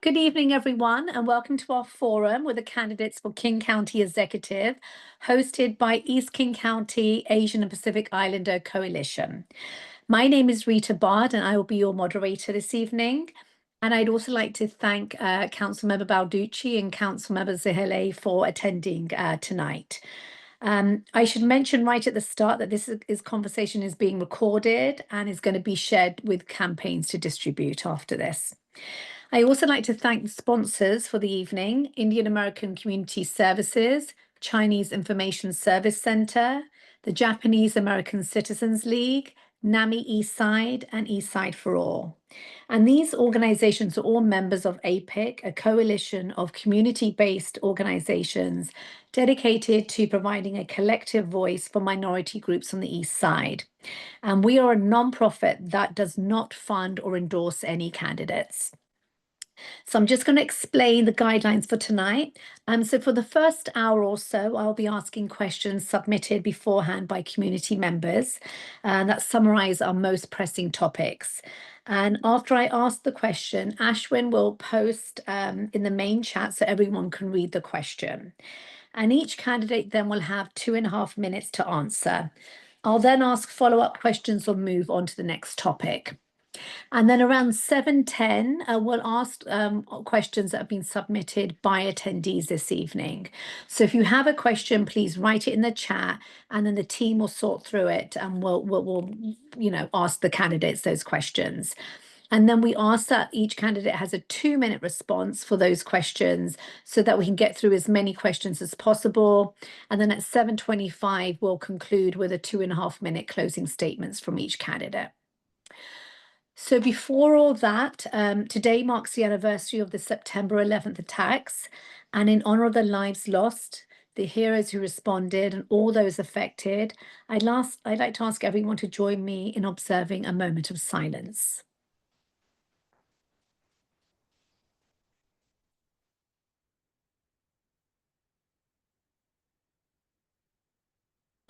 Good evening, everyone, and welcome to our forum with the candidates for King County Executive, hosted by East King County Asian and Pacific Islander Coalition. My name is Rita Bard, and I will be your moderator this evening. And I'd also like to thank Councilmember Balducci and Councilmember Zahele for attending tonight. I should mention right at the start that this conversation is being recorded and is going to be shared with campaigns to distribute after this. I also like to thank the sponsors for the evening: Indian American Community Services, Chinese Information Service Center, the Japanese American Citizens League, NAMI Eastside, and Eastside for All. And these organizations are all members of APIC, a coalition of community-based organizations dedicated to providing a collective voice for minority groups on the East Side. And we are a nonprofit that does not fund or endorse any candidates. So I'm just going to explain the guidelines for tonight. So for the first hour or so, I'll be asking questions submitted beforehand by community members that summarize our most pressing topics. And after I ask the question, Ashwin will post in the main chat so everyone can read the question. And each candidate then will have 2.5 minutes to answer. I'll then ask follow-up questions or move on to the next topic. And then around 7:10, we'll ask questions that have been submitted by attendees this evening. So if you have a question, please write it in the chat, and then the team will sort through it, and we'll ask the candidates those questions. And then we ask that each candidate has a 2-minute response for those questions so that we can get through as many questions as possible. And then at 7:25, we'll conclude with a 2.5-minute closing statements from each candidate. So before all that, today marks the anniversary of the September 11th attacks, and in honor of the lives lost, the heroes who responded, and all those affected, I'd like to ask everyone to join me in observing a moment of silence.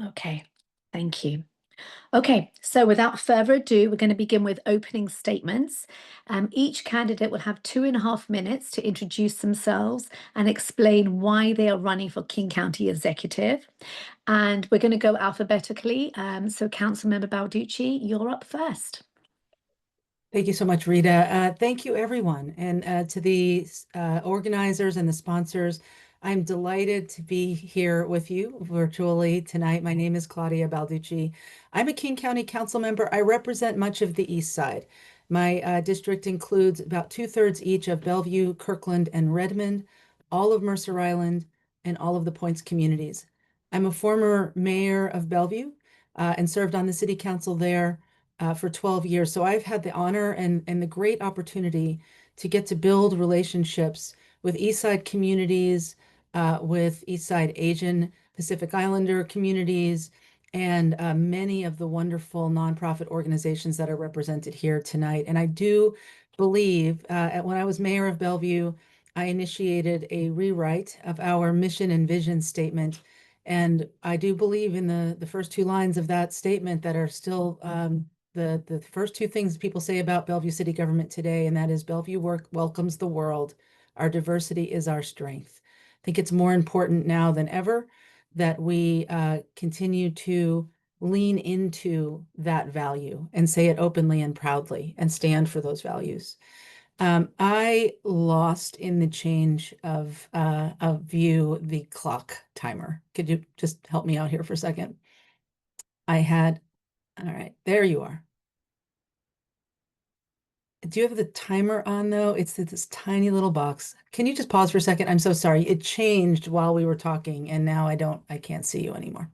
Okay, thank you. Okay, so without further ado, we're going to begin with opening statements. Each candidate will have 2.5 minutes to introduce themselves and explain why they are running for King County Executive. And we're going to go alphabetically. So Councilmember Balducci, you're up first. Thank you so much, Rita. Thank you, everyone. And to the organizers and the sponsors, I'm delighted to be here with you virtually tonight. My name is Claudia Balducci. I'm a King County Council member. I represent much of the East Side. My district includes about 2/3 each of Bellevue, Kirkland, and Redmond, all of Mercer Island, and all of the Points communities. I'm a former mayor of Bellevue and served on the city council there for 12 years. So I've had the honor and the great opportunity to get to build relationships with East Side communities, with East Side Asian Pacific Islander communities, and many of the wonderful nonprofit organizations that are represented here tonight. And I do believe when I was mayor of Bellevue, I initiated a rewrite of our mission and vision statement. And I do believe in the first two lines of that statement that are still the first two things people say about Bellevue City government today, and that is Bellevue welcomes the world. Our diversity is our strength. I think it's more important now than ever that we continue to lean into that value and say it openly and proudly and stand for those values. I lost in the change of view the clock timer. Could you just help me out here for a second? All right, there you are. Do you have the timer on though? It's this tiny little box. Can you just pause for a second? I'm so sorry. It changed while we were talking and now I can't see you anymore.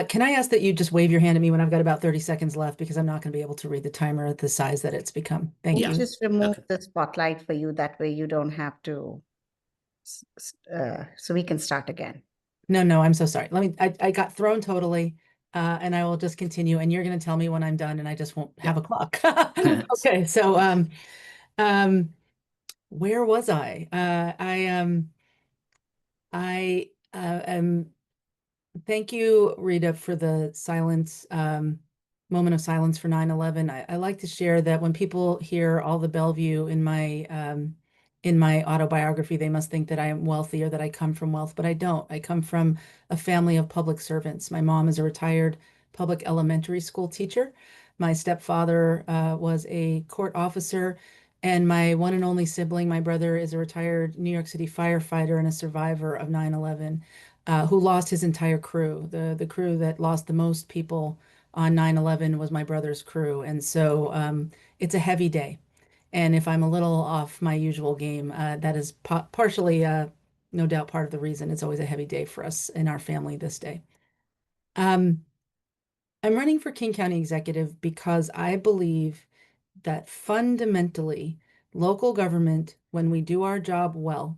Can I ask that you just wave your hand at me when I've got about 30 seconds left because I'm not going to be able to read the timer at the size that it's become. Thank you. Just remove the spotlight for you. That way you don't have to, so we can start again. No, I'm so sorry. I got thrown totally. And I will just continue and you're going to tell me when I'm done and I just won't have a clock. Okay. So, where was I? Thank you, Rita, for the silence moment of silence for 9/11. I like to share that when people hear all the Bellevue in my autobiography, they must think that I am wealthy or that I come from wealth, but I don't. I come from a family of public servants. My mom is a retired public elementary school teacher. My stepfather was a court officer, and my one and only sibling, my brother, is a retired New York City firefighter and a survivor of 9/11, who lost his entire crew. The crew that lost the most people on 9/11 was my brother's crew. And so it's a heavy day. And if I'm a little off my usual game, that is partially, no doubt, part of the reason it's always a heavy day for us in our family this day. I'm running for King County Executive because I believe that fundamentally, local government, when we do our job well,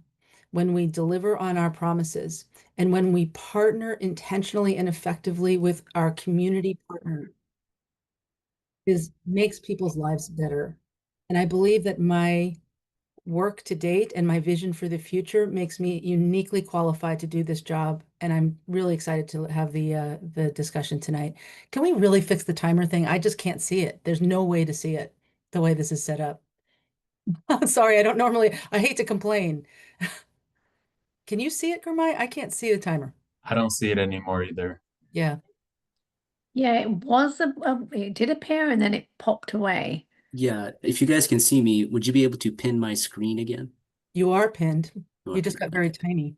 when we deliver on our promises, and when we partner intentionally and effectively with our community partners, makes people's lives better. And I believe that my work to date and my vision for the future makes me uniquely qualified to do this job. And I'm really excited to have the discussion tonight. Can we really fix the timer thing? I just can't see it. There's no way to see it the way this is set up. Sorry, I hate to complain. Can you see it, Gurmai? I can't see the timer. I don't see it anymore either. Yeah. Yeah, it did appear and then it popped away. Yeah, if you guys can see me, would you be able to pin my screen again? You are pinned. You Okay, just got very okay. tiny.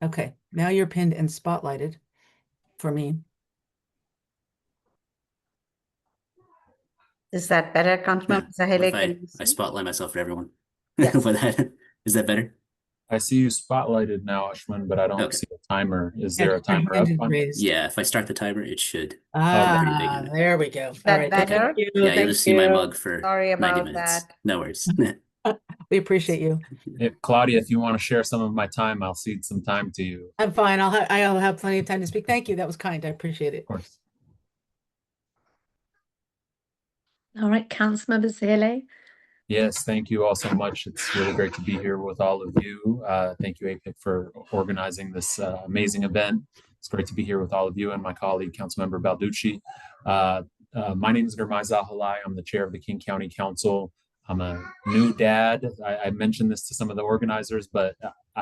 Okay, now you're pinned and spotlighted for me. Is that better, Yeah, Councilmember what Sahile? if Can you I see? spotlight myself for everyone? Yes. For that, is that better? I see you spotlighted now, Ashwin, but I don't Okay. see a timer. Is Yeah, there a your timer hand up is on? raised. Yeah, if I start the timer, it should. Ah, there we go. All that right. better? Thank you. Yeah, you'll Thank just see my you. mug for Sorry 90 about minutes. that. No worries. We appreciate you. Claudia, if you want to share some of my time, I'll cede some time to you. I'm fine. I'll have plenty of time to speak. Thank you. That was kind. I appreciate it. Of course. All right, Councilmember Sahile. Yes, thank you all so much. It's really great to be here with all of you. Thank you, APIC, for organizing this amazing event. It's great to be here with all of you and my colleague, Councilmember Balducci. My name is Gurmai Zahalai. I'm the chair of the King County Council. I'm a new dad. I mentioned this to some of the organizers, but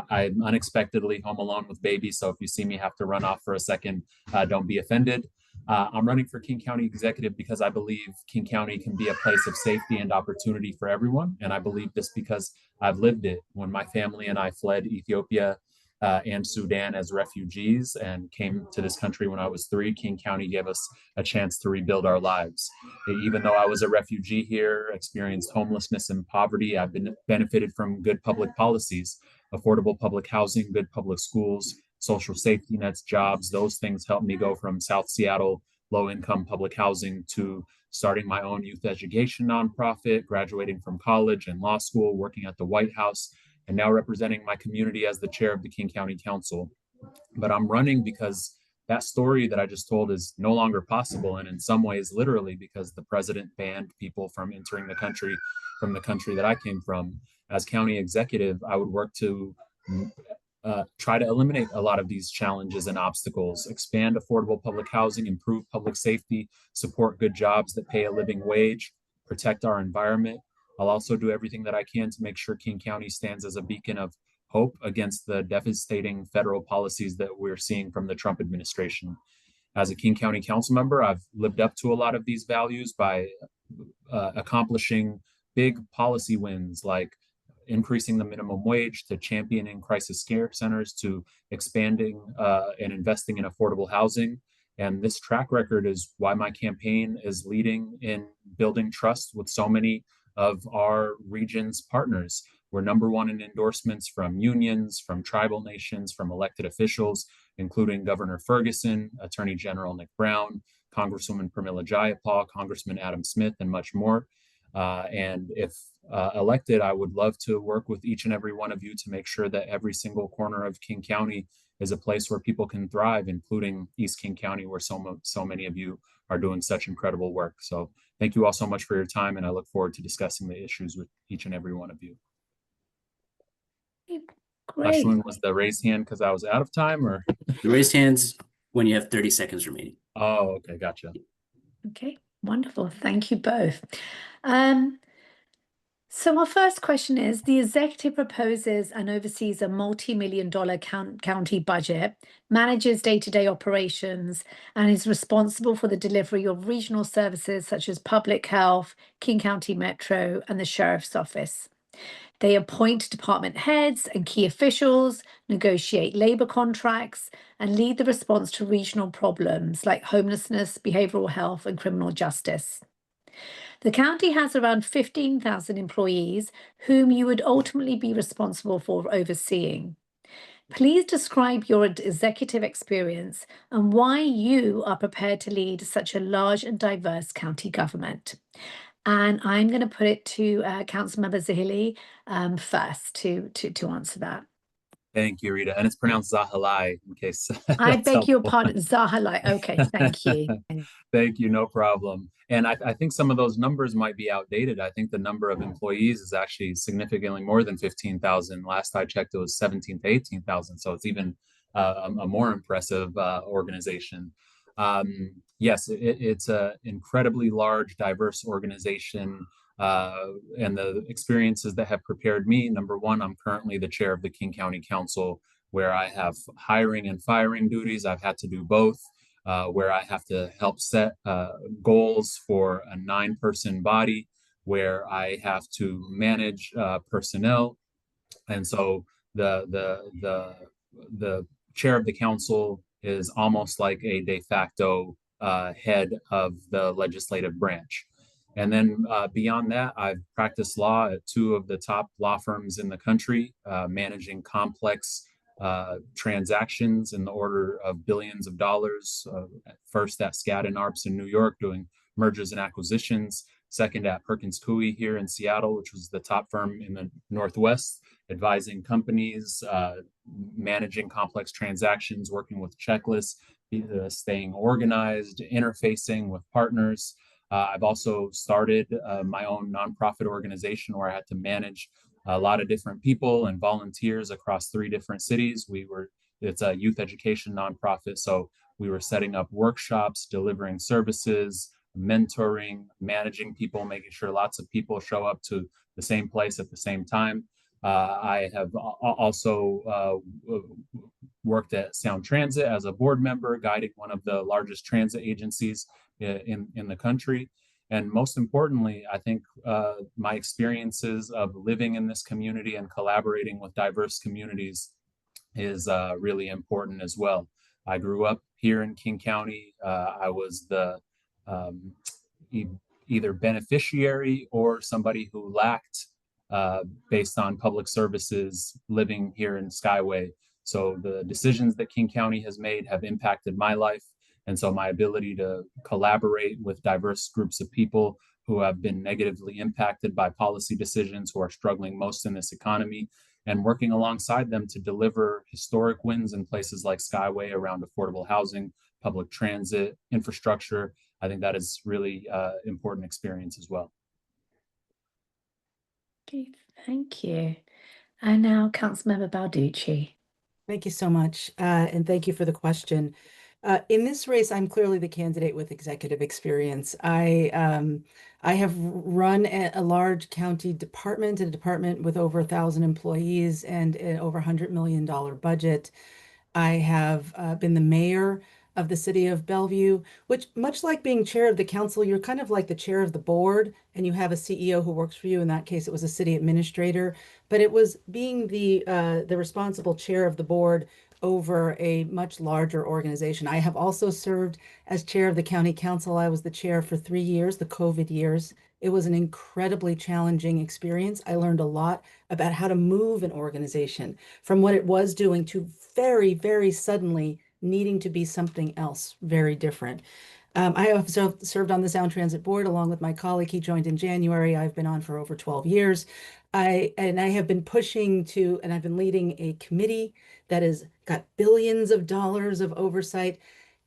I'm unexpectedly home alone with baby. So if you see me have to run off for a second, don't be offended. I'm running for King County Executive because I believe King County can be a place of safety and opportunity for everyone. And I believe this because I've lived it. When my family and I fled Ethiopia and Sudan as refugees and came to this country when I was 3, King County gave us a chance to rebuild our lives. Even though I was a refugee here, experienced homelessness and poverty, I've been benefited from good public policies, affordable public housing, good public schools, social safety nets, jobs. Those things helped me go from South Seattle low-income public housing to starting my own youth education nonprofit, graduating from college and law school, working at the White House, and now representing my community as the chair of the King County Council. But I'm running because that story that I just told is no longer possible. And in some ways, literally, because the president banned people from entering the country from the country that I came from. As county executive, I would work to try to eliminate a lot of these challenges and obstacles, expand affordable public housing, improve public safety, support good jobs that pay a living wage, protect our environment. I'll also do everything that I can to make sure King County stands as a beacon of hope against the devastating federal policies that we're seeing from the Trump administration. As a King County Council member, I've lived up to a lot of these values by accomplishing big policy wins like increasing the minimum wage, to championing crisis care centers, to expanding and investing in affordable housing. And this track record is why my campaign is leading in building trust with so many of our region's partners. We're #1 in endorsements from unions, from tribal nations, from elected officials, including Governor Ferguson, Attorney General Nick Brown, Congresswoman Pramila Jayapal, Congressman Adam Smith, and much more. And if elected, I would love to work with each and every one of you to make sure that every single corner of King County is a place where people can thrive, including East King County, where so many of you are doing such incredible work. So thank you all so much for your time, and I look forward to discussing the issues with each and every one of you. Great. Ashwin, was the raised hand because I was out of time, or? The raised hands when you have 30 seconds remaining. Oh, okay, gotcha. Okay, wonderful. Thank you both. So our first question is, the executive proposes and oversees a multi-million-dollar county budget, manages day-to-day operations, and is responsible for the delivery of regional services such as public health, King County Metro, and the Sheriff's Office. They appoint department heads and key officials, negotiate labor contracts, and lead the response to regional problems like homelessness, behavioral health, and criminal justice. The county has around 15,000 employees whom you would ultimately be responsible for overseeing. Please describe your executive experience and why you are prepared to lead such a large and diverse county government. And I'm going to put it to Councilmember Zahili first to answer that. Thank you, Rita. And it's pronounced Zahalai, in case I that's beg your helpful. pardon, Zahalai. Okay, thank you. Thank you, no problem. And I think some of those numbers might be outdated. I think the number of employees is actually significantly more than 15,000. Last I checked, it was 17 to 18,000. So it's even a more impressive organization. Yes, it's an incredibly large, diverse organization. And the experiences that have prepared me, number one, I'm currently the chair of the King County Council, where I have hiring and firing duties. I've had to do both. Where I have to help set goals for a 9-person body, where I have to manage personnel, and so the chair of the council is almost like a de facto head of the legislative branch. And then beyond that, I've practiced law at 2 of the top law firms in the country, managing complex transactions in the order of billions of dollars. First at Skadden Arps in New York, doing mergers and acquisitions. Second at Perkins Coie here in Seattle, which was the top firm in the Northwest, advising companies, managing complex transactions, working with checklists, staying organized, interfacing with partners. I've also started my own nonprofit organization where I had to manage a lot of different people and volunteers across 3 different cities. It's a youth education nonprofit. So we were setting up workshops, delivering services, mentoring, managing people, making sure lots of people show up to the same place at the same time. I have also worked at Sound Transit as a board member, guiding one of the largest transit agencies in the country. And most importantly, I think my experiences of living in this community and collaborating with diverse communities is really important as well. I grew up here in King County. I was the either beneficiary or somebody who lacked based on public services living here in Skyway. So the decisions that King County has made have impacted my life. And so my ability to collaborate with diverse groups of people who have been negatively impacted by policy decisions, who are struggling most in this economy, and working alongside them to deliver historic wins in places like Skyway around affordable housing, public transit, infrastructure. I think that is really important experience as well. Okay, thank you. And now Councilmember Balducci. Thank you so much. And thank you for the question. In this race, I'm clearly the candidate with executive experience. I have run a large county department, a department with over 1,000 employees and an over $100 million budget. I have been the mayor of the city of Bellevue, which, much like being chair of the council, you're kind of like the chair of the board, and you have a CEO who works for you. In that case, it was a city administrator, but it was being the responsible chair of the board over a much larger organization. I have also served as chair of the county council. I was the chair for 3 years, the COVID years. It was an incredibly challenging experience. I learned a lot about how to move an organization from what it was doing to very, very suddenly needing to be something else very different. I have served on the Sound Transit Board along with my colleague. He joined in January. I've been on for over 12 years. I have been pushing to, and I've been leading a committee that has got billions of dollars of oversight.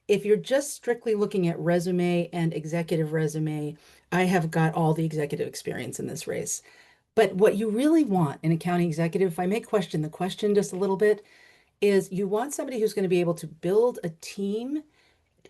If you're just strictly looking at resume and executive resume, I have got all the executive experience in this race. But what you really want in a county executive, if I may question the question just a little bit, is you want somebody who's going to be able to build a team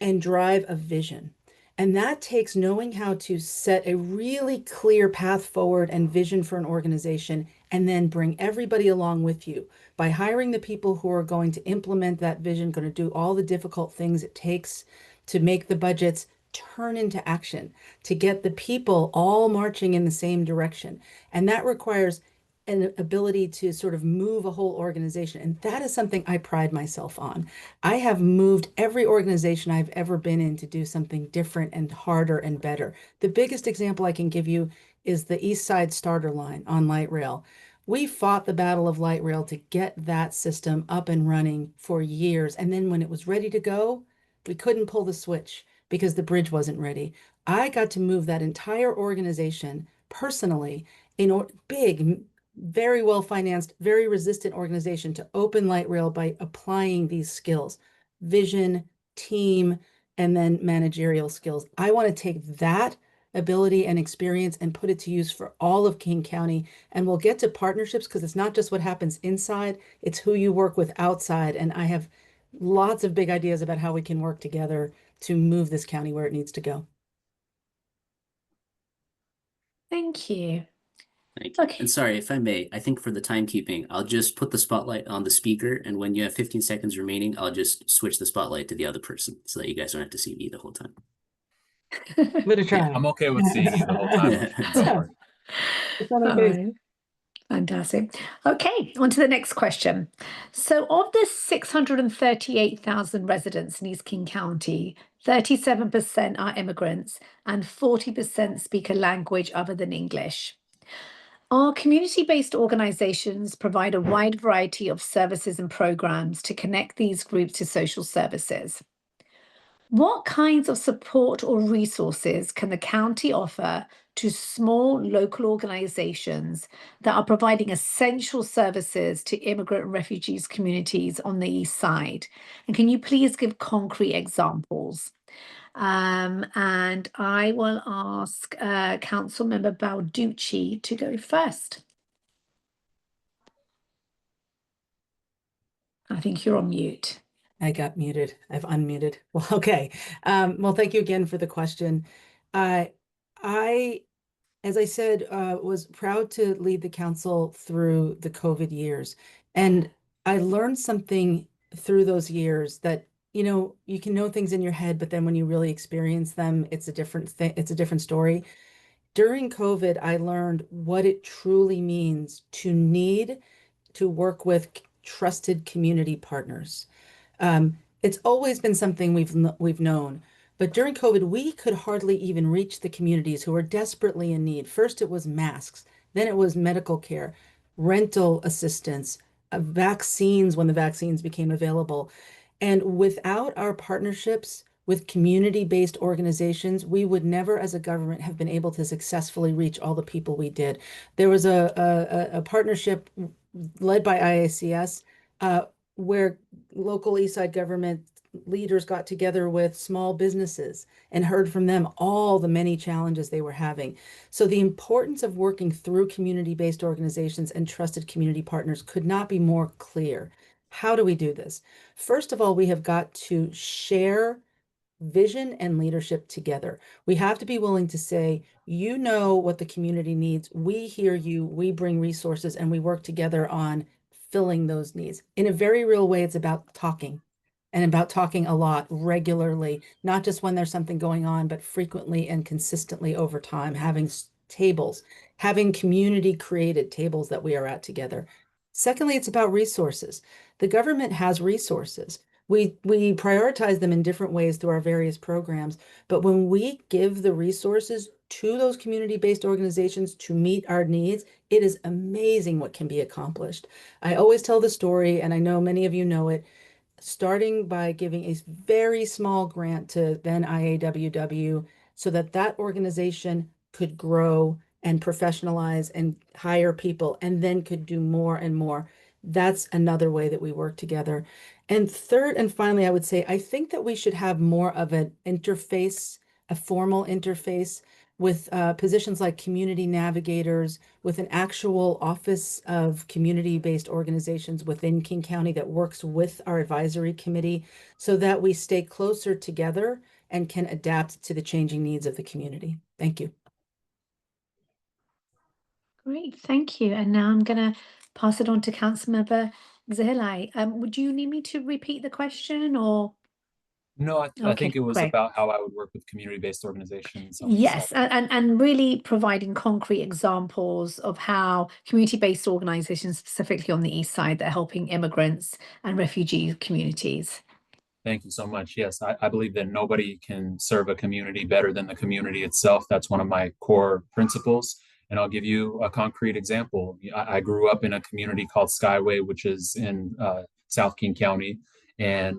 and drive a vision. And that takes knowing how to set a really clear path forward and vision for an organization, and then bring everybody along with you by hiring the people who are going to implement that vision, going to do all the difficult things it takes to make the budgets turn into action, to get the people all marching in the same direction. And that requires an ability to sort of move a whole organization. And that is something I pride myself on. I have moved every organization I've ever been in to do something different and harder and better. The biggest example I can give you is the East Side Starter Line on light rail. We fought the battle of light rail to get that system up and running for years. And then when it was ready to go, we couldn't pull the switch because the bridge wasn't ready. I got to move that entire organization personally in a big, very well financed, very resistant organization to open light rail by applying these skills, vision, team, and then managerial skills. I want to take that ability and experience and put it to use for all of King County. And we'll get to partnerships because it's not just what happens inside, it's who you work with outside. And I have lots of big ideas about how we can work together to move this county where it needs to go. Thank you. Thank you. Okay. And sorry, if I may, I think for the timekeeping, I'll just put the spotlight on the speaker, and when you have 15 seconds remaining, I'll just switch the spotlight to the other person so that you guys don't have to see me the whole time. Give it a try. I'm okay with seeing you the whole time. Don't worry. It's not All okay. right. Fantastic. Okay, on to the next question. So, of the 638,000 residents in East King County, 37% are immigrants and 40% speak a language other than English. Our community-based organizations provide a wide variety of services and programs to connect these groups to social services. What kinds of support or resources can the county offer to small local organizations that are providing essential services to immigrant and refugees communities on the East Side? And can you please give concrete examples? And I will ask Councilmember Balducci to go first. I think you're on mute. I got muted. I've unmuted. Well, okay. Well, thank you again for the question. I, as I said, was proud to lead the council through the COVID years. And I learned something through those years that, you know, you can know things in your head, but then when you really experience them, it's a different thing. It's a different story. During COVID, I learned what it truly means to need to work with trusted community partners. It's always been something we've known, but during COVID, we could hardly even reach the communities who were desperately in need. First, it was masks, then it was medical care, rental assistance, vaccines when the vaccines became available. And without our partnerships with community-based organizations, we would never, as a government, have been able to successfully reach all the people we did. There was a partnership led by IACS, where local Eastside government leaders got together with small businesses and heard from them all the many challenges they were having. So the importance of working through community-based organizations and trusted community partners could not be more clear. How do we do this? First of all, we have got to share vision and leadership together. We have to be willing to say, you know what the community needs. We hear you, we bring resources, and we work together on filling those needs. In a very real way, it's about talking, and about talking a lot, regularly, not just when there's something going on, but frequently and consistently over time, having tables, having community created tables that we are at together. Secondly, it's about resources. The government has resources. We prioritize them in different ways through our various programs, but when we give the resources to those community-based organizations to meet our needs, it is amazing what can be accomplished. I always tell the story, and I know many of you know it, starting by giving a very small grant to then IAWW so that that organization could grow and professionalize and hire people, and then could do more and more. That's another way that we work together. And third and finally, I would say, I think that we should have more of an interface, a formal interface with positions like community navigators, with an actual office of community-based organizations within King County that works with our advisory committee so that we stay closer together and can adapt to the changing needs of the community. Thank you. Great, thank you. And now I'm going to pass it on to Councilmember Zahilai. Would you need me to repeat the question or? No, I Okay, think it was great. about how I would work with community-based organizations on the east Yes, side. and really providing concrete examples of how community-based organizations, specifically on the east side, that are helping immigrants and refugee communities. Thank you so much. Yes, I believe that nobody can serve a community better than the community itself. That's one of my core principles. And I'll give you a concrete example. I grew up in a community called Skyway, which is in South King County. And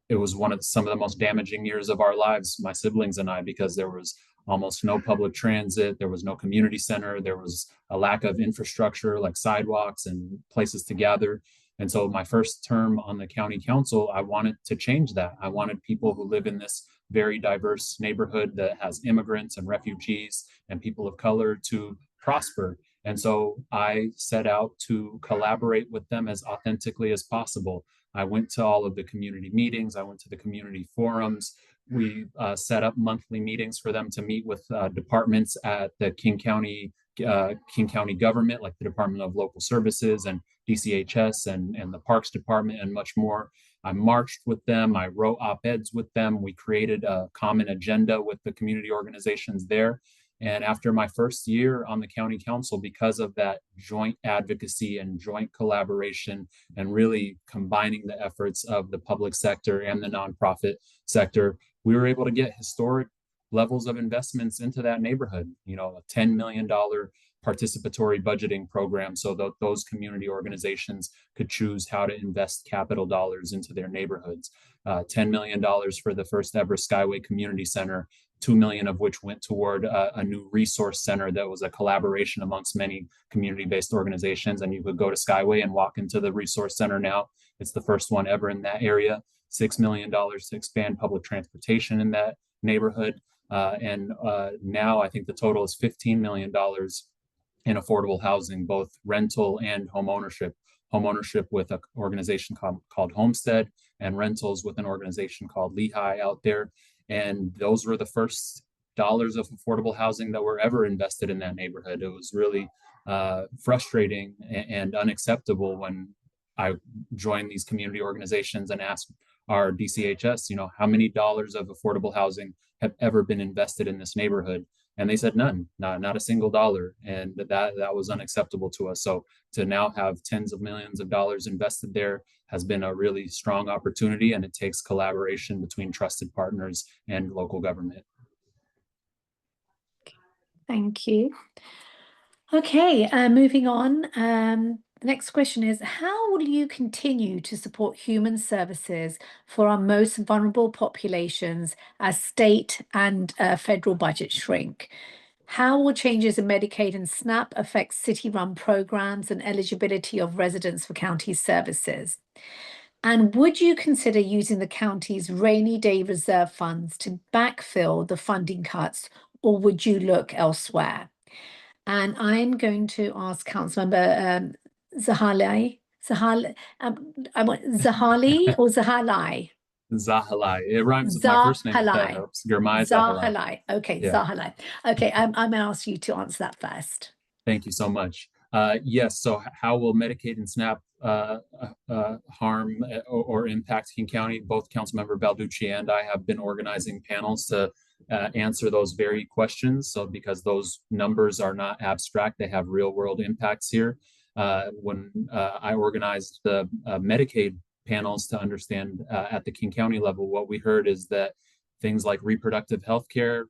it was some of the most damaging years of our lives, my siblings and I, because there was almost no public transit. There was no community center. There was a lack of infrastructure like sidewalks and places to gather. And so my first term on the county council, I wanted to change that. I wanted people who live in this very diverse neighborhood that has immigrants and refugees and people of color to prosper. And so I set out to collaborate with them as authentically as possible. I went to all of the community meetings. I went to the community forums. We set up monthly meetings for them to meet with departments at the King County government, like the Department of Local Services and DCHS and the Parks Department and much more. I marched with them. I wrote op-eds with them. We created a common agenda with the community organizations there. And after my first year on the county council, because of that joint advocacy and joint collaboration and really combining the efforts of the public sector and the nonprofit sector, we were able to get historic levels of investments into that neighborhood, a $10 million participatory budgeting program so that those community organizations could choose how to invest capital dollars into their neighborhoods. $10 million for the first ever Skyway Community Center, $2 million of which went toward a new resource center that was a collaboration amongst many community-based organizations. And you could go to Skyway and walk into the resource center now. It's the first one ever in that area. $6 million to expand public transportation in that neighborhood. And now I think the total is $15 million in affordable housing, both rental and home ownership. Home ownership with an organization called Homestead, and rentals with an organization called Lehigh out there. And those were the first dollars of affordable housing that were ever invested in that neighborhood. It was really frustrating and unacceptable when I joined these community organizations and asked our DCHS, how many dollars of affordable housing have ever been invested in this neighborhood? And they said none, not a single dollar. And that was unacceptable to us. So to now have tens of millions of dollars invested there has been a really strong opportunity, and it takes collaboration between trusted partners and local government. Thank you. Okay, moving on. The next question is, how will you continue to support human services for our most vulnerable populations as state and federal budgets shrink? How will changes in Medicaid and SNAP affect city-run programs and eligibility of residents for county services? And would you consider using the county's rainy day reserve funds to backfill the funding cuts, or would you look elsewhere? And I'm going to ask Councilmember Zahali. I want Zahali or Zahalai? Zahilai. It rhymes with my first name, if that helps. Gurmai Zahilai. Zahilai. Okay, Yeah. Zahilai. Okay, I'm going to ask you to answer that first. Thank you so much. Yes, so how will Medicaid and SNAP harm or impact King County? Both Councilmember Balducci and I have been organizing panels to answer those very questions. So because those numbers are not abstract, they have real world impacts here. When I organized the Medicaid panels to understand at the King County level, what we heard is that things like reproductive health care,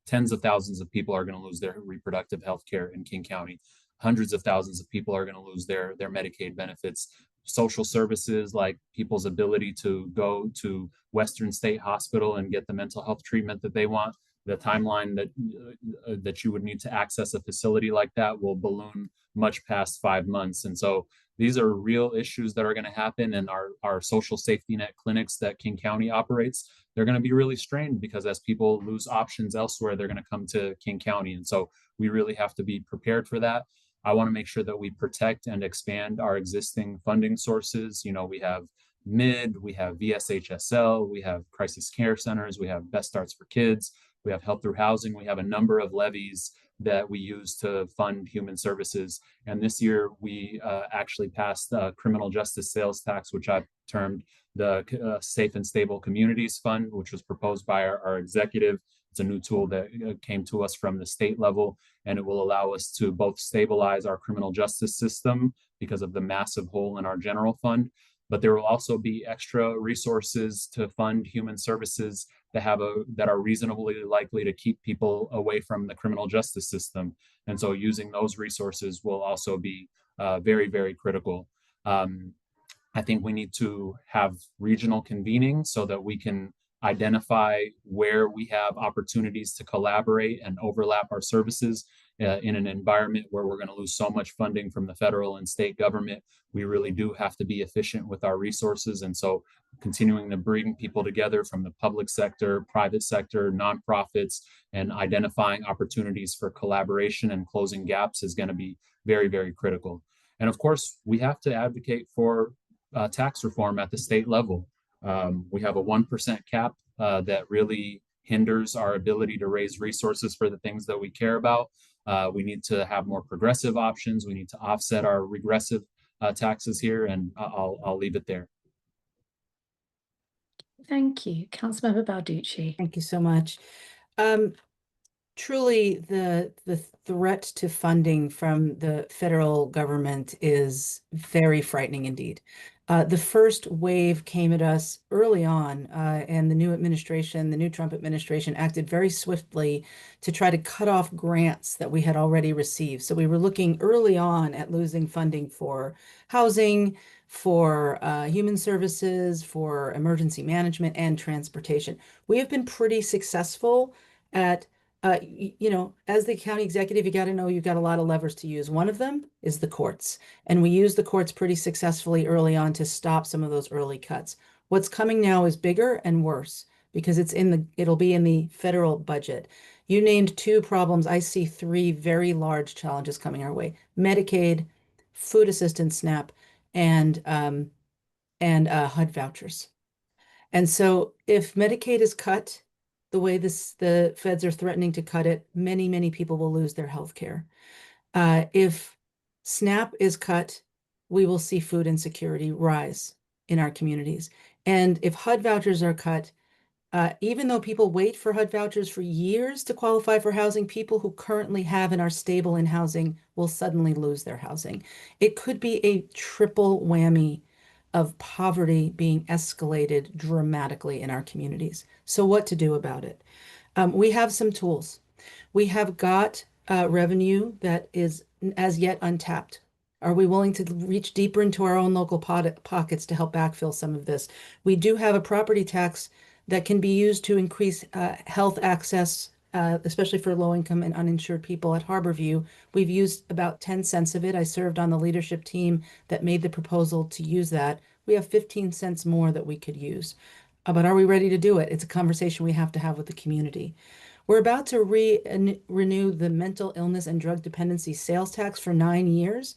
tens of thousands of people are going to lose their reproductive health care in King County. Hundreds of thousands of people are going to lose their Medicaid benefits. Social services, like people's ability to go to Western State Hospital and get the mental health treatment that they want, the timeline that you would need to access a facility like that will balloon much past 5 months. And so These are real issues that are going to happen, and our social safety net clinics that King County operates, they're going to be really strained because as people lose options elsewhere, they're going to come to King County. And so we really have to be prepared for that. I want to make sure that we protect and expand our existing funding sources. You know, we have MID, we have VSHSL, we have crisis care centers, we have Best Starts for Kids, we have Help Through Housing, we have a number of levies that we use to fund human services. And this year we actually passed criminal justice sales tax, which I've termed the Safe and Stable Communities Fund, which was proposed by our executive. It's a new tool that came to us from the state level, and it will allow us to both stabilize our criminal justice system because of the massive hole in our general fund, but there will also be extra resources to fund human services that are reasonably likely to keep people away from the criminal justice system. And so using those resources will also be very, very critical. I think we need to have regional convening so that we can identify where we have opportunities to collaborate and overlap our services in an environment where we're going to lose so much funding from the federal and state government. We really do have to be efficient with our resources. And so continuing to bring people together from the public sector, private sector, nonprofits, and identifying opportunities for collaboration and closing gaps is going to be very, very critical. And of course, we have to advocate for tax reform at the state level. We have a 1% cap that really hinders our ability to raise resources for the things that we care about. We need to have more progressive options. We need to offset our regressive taxes here, and I'll leave it there. Thank you. Councilmember Balducci. Thank you so much. Truly, the threat to funding from the federal government is very frightening indeed. The first wave came at us early on, and the new administration, the new Trump administration, acted very swiftly to try to cut off grants that we had already received. So we were looking early on at losing funding for housing, for human services, for emergency management, and transportation. We have been pretty successful at you know, as the county executive, you got to know you've got a lot of levers to use. One of them is the courts. And we use the courts pretty successfully early on to stop some of those early cuts. What's coming now is bigger and worse because it'll be in the federal budget. You named two problems. I see three very large challenges coming our way: Medicaid, food assistance SNAP, and HUD vouchers. And so if Medicaid is cut the way the feds are threatening to cut it, many, many people will lose their health care. If SNAP is cut, we will see food insecurity rise in our communities. And if HUD vouchers are cut, even though people wait for HUD vouchers for years to qualify for housing, people who currently have and are stable in housing will suddenly lose their housing. It could be a triple whammy of poverty being escalated dramatically in our communities. So what to do about it? We have some tools. We have got revenue that is as yet untapped. Are we willing to reach deeper into our own local pockets to help backfill some of this? We do have a property tax that can be used to increase health access, especially for low-income and uninsured people at Harborview. We've used about 10 cents of it. I served on the leadership team that made the proposal to use that. We have 15 cents more that we could use. But are we ready to do it? It's a conversation we have to have with the community. We're about to renew the mental illness and drug dependency sales tax for 9 years.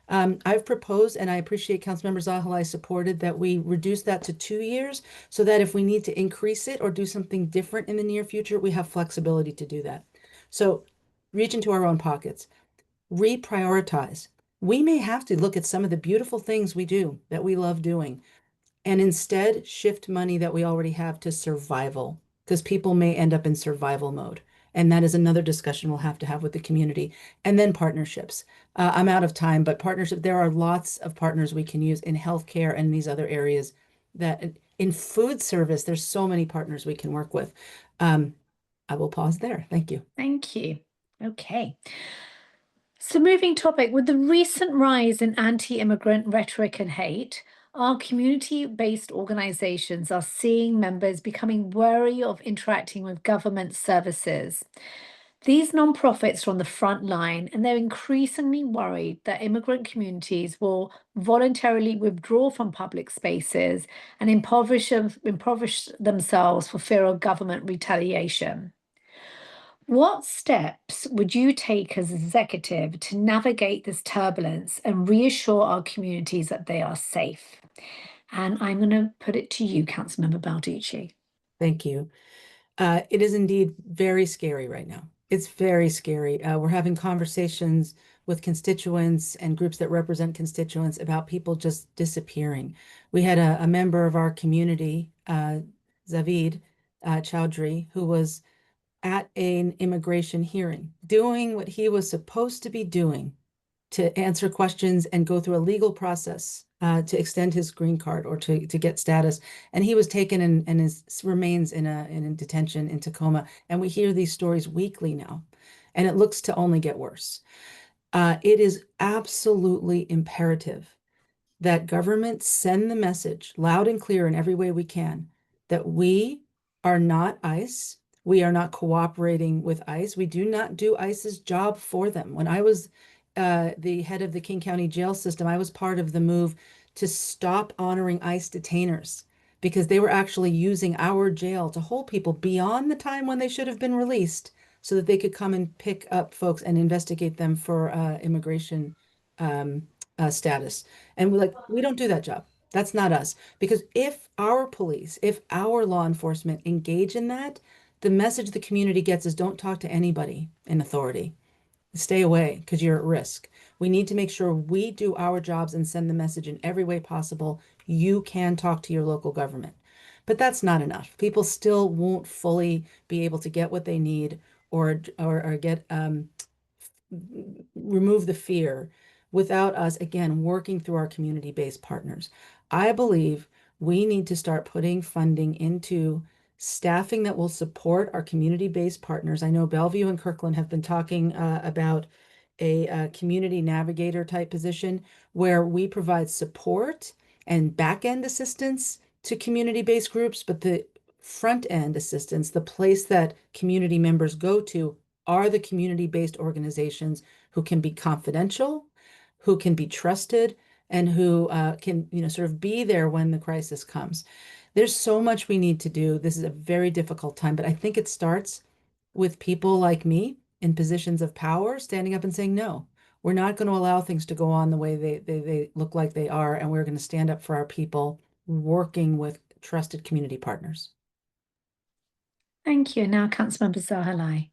I've proposed, and I appreciate Councilmember Zahalai supported, that we reduce that to 2 years so that if we need to increase it or do something different in the near future, we have flexibility to do that. So reach into our own pockets, reprioritize. We may have to look at some of the beautiful things we do that we love doing and instead shift money that we already have to survival, because people may end up in survival mode. And that is another discussion we'll have to have with the community. And then partnerships. I'm out of time, but partnership, there are lots of partners we can use in healthcare and these other areas. That in food service, there's so many partners we can work with. I will pause there. Thank you. Thank you. Okay. So moving topic, with the recent rise in anti-immigrant rhetoric and hate, our community-based organizations are seeing members becoming wary of interacting with government services. These nonprofits are on the front line, and they're increasingly worried that immigrant communities will voluntarily withdraw from public spaces and impoverish themselves for fear of government retaliation. What steps would you take as executive to navigate this turbulence and reassure our communities that they are safe? And I'm going to put it to you, Councilmember Balducci. Thank you. It is indeed very scary right now. It's very scary. We're having conversations with constituents and groups that represent constituents about people just disappearing. We had a member of our community, Zavid Chowdhury, who was at an immigration hearing, doing what he was supposed to be doing to answer questions and go through a legal process to extend his green card or to get status. And he was taken and remains in detention in Tacoma. And we hear these stories weekly now, and it looks to only get worse. It is absolutely imperative that government send the message loud and clear in every way we can that we are not ICE. We are not cooperating with ICE. We do not do ICE's job for them. When I was the head of the King County jail system, I was part of the move to stop honoring ICE detainers because they were actually using our jail to hold people beyond the time when they should have been released so that they could come and pick up folks and investigate them for immigration status. And we don't do that job. That's not us. Because if our police, if our law enforcement engage in that, the message the community gets is don't talk to anybody in authority. Stay away because you're at risk. We need to make sure we do our jobs and send the message in every way possible. You can talk to your local government. But that's not enough. People still won't fully be able to get what they need or get remove the fear without us, again, working through our community-based partners. I believe we need to start putting funding into staffing that will support our community-based partners. I know Bellevue and Kirkland have been talking about a community navigator type position where we provide support and back-end assistance to community-based groups, but the front-end assistance, the place that community members go to, are the community-based organizations who can be confidential, who can be trusted, and who can, sort of be there when the crisis comes. There's so much we need to do. This is a very difficult time, but I think it starts with people like me in positions of power standing up and saying, no, we're not going to allow things to go on the way they look like they are, and we're going to stand up for our people, working with trusted community partners. Thank you. Now, Councilmember Zahalai.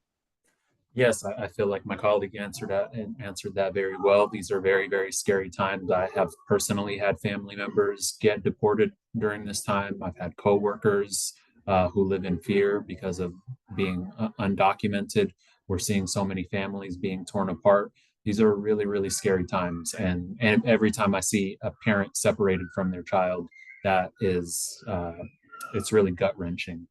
Yes, I feel like my colleague answered that very well. These are very, very scary times. I have personally had family members get deported during this time. I've had coworkers who live in fear because of being undocumented. We're seeing so many families being torn apart. These are really, really scary times. And every time I see a parent separated from their child, that is, it's really gut-wrenching.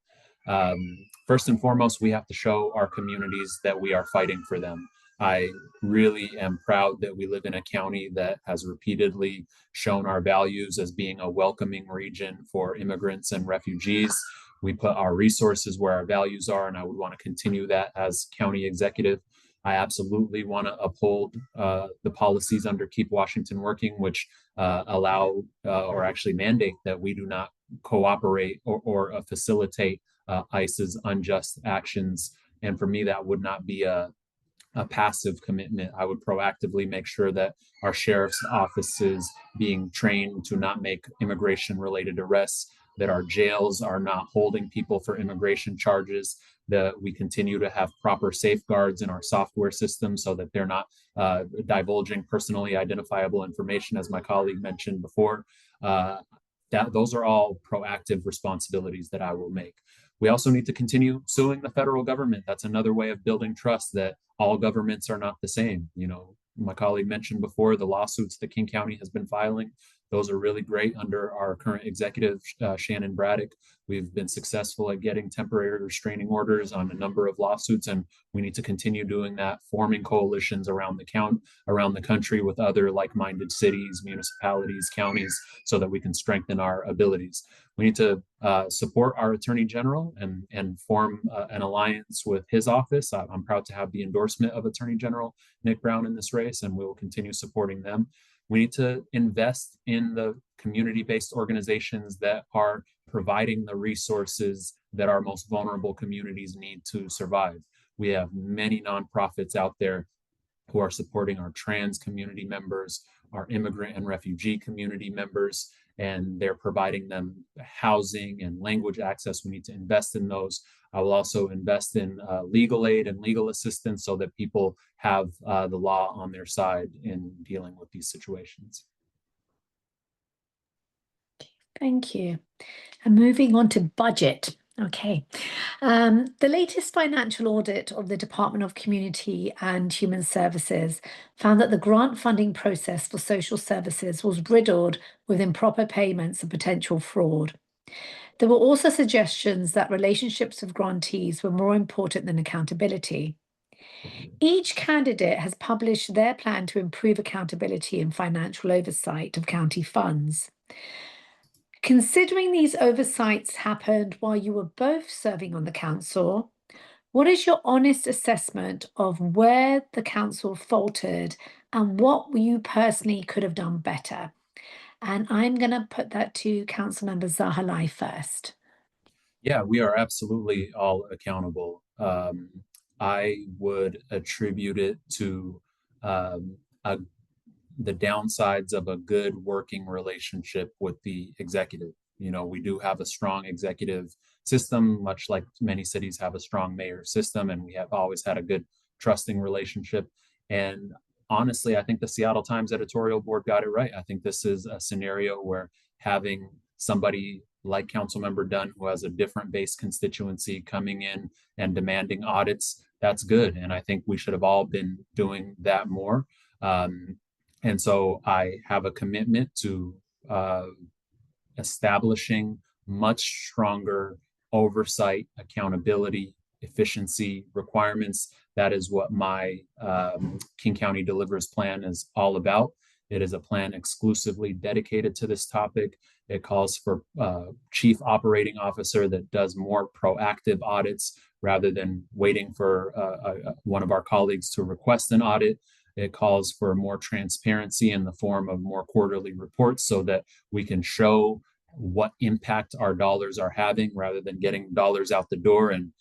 First and foremost, we have to show our communities that we are fighting for them. I really am proud that we live in a county that has repeatedly shown our values as being a welcoming region for immigrants and refugees. We put our resources where our values are, and I would want to continue that as county executive. I absolutely want to uphold the policies under Keep Washington Working, which allow or actually mandate that we do not cooperate or facilitate ICE's unjust actions. And for me, that would not be a passive commitment. I would proactively make sure that our sheriff's office is being trained to not make immigration related arrests, that our jails are not holding people for immigration charges, that we continue to have proper safeguards in our software system so that they're not divulging personally identifiable information, as my colleague mentioned before. Those are all proactive responsibilities that I will make. We also need to continue suing the federal government. That's another way of building trust that all governments are not the same. My colleague mentioned before the lawsuits that King County has been filing. Those are really great under our current executive, Shannon Braddock. We've been successful at getting temporary restraining orders on a number of lawsuits, and we need to continue doing that, forming coalitions around the country with other like-minded cities, municipalities, counties, so that we can strengthen our abilities. We need to support our Attorney General and form an alliance with his office. I'm proud to have the endorsement of Attorney General Nick Brown in this race, and we will continue supporting them. We need to invest in the community-based organizations that are providing the resources that our most vulnerable communities need to survive. We have many nonprofits out there who are supporting our trans community members, our immigrant and refugee community members, and they're providing them housing and language access. We need to invest in those. I will also invest in legal aid and legal assistance so that people have the law on their side in dealing with these situations. Thank you. And moving on to budget. Okay. The latest financial audit of the Department of Community and Human Services found that the grant funding process for social services was riddled with improper payments and potential fraud. There were also suggestions that relationships with grantees were more important than accountability. Each candidate has published their plan to improve accountability and financial oversight of county funds. Considering these oversights happened while you were both serving on the council, what is your honest assessment of where the council faltered and what you personally could have done better? And I'm going to put that to Councilmember Zahalai first. Yeah, we are absolutely all accountable. I would attribute it to the downsides of a good working relationship with the executive. You know, we do have a strong executive system, much like many cities have a strong mayor system, and we have always had a good trusting relationship. And honestly, I think the Seattle Times editorial board got it right. I think this is a scenario where having somebody like Councilmember Dunn, who has a different base constituency, coming in and demanding audits, that's good. And I think we should have all been doing that more. And so I have a commitment to establishing much stronger oversight, accountability, efficiency requirements. That is what my King County Delivers plan is all about. It is a plan exclusively dedicated to this topic. It calls for a chief operating officer that does more proactive audits rather than waiting for one of our colleagues to request an audit. It calls for more transparency in the form of more quarterly reports so that we can show what impact our dollars are having rather than getting dollars out the door. And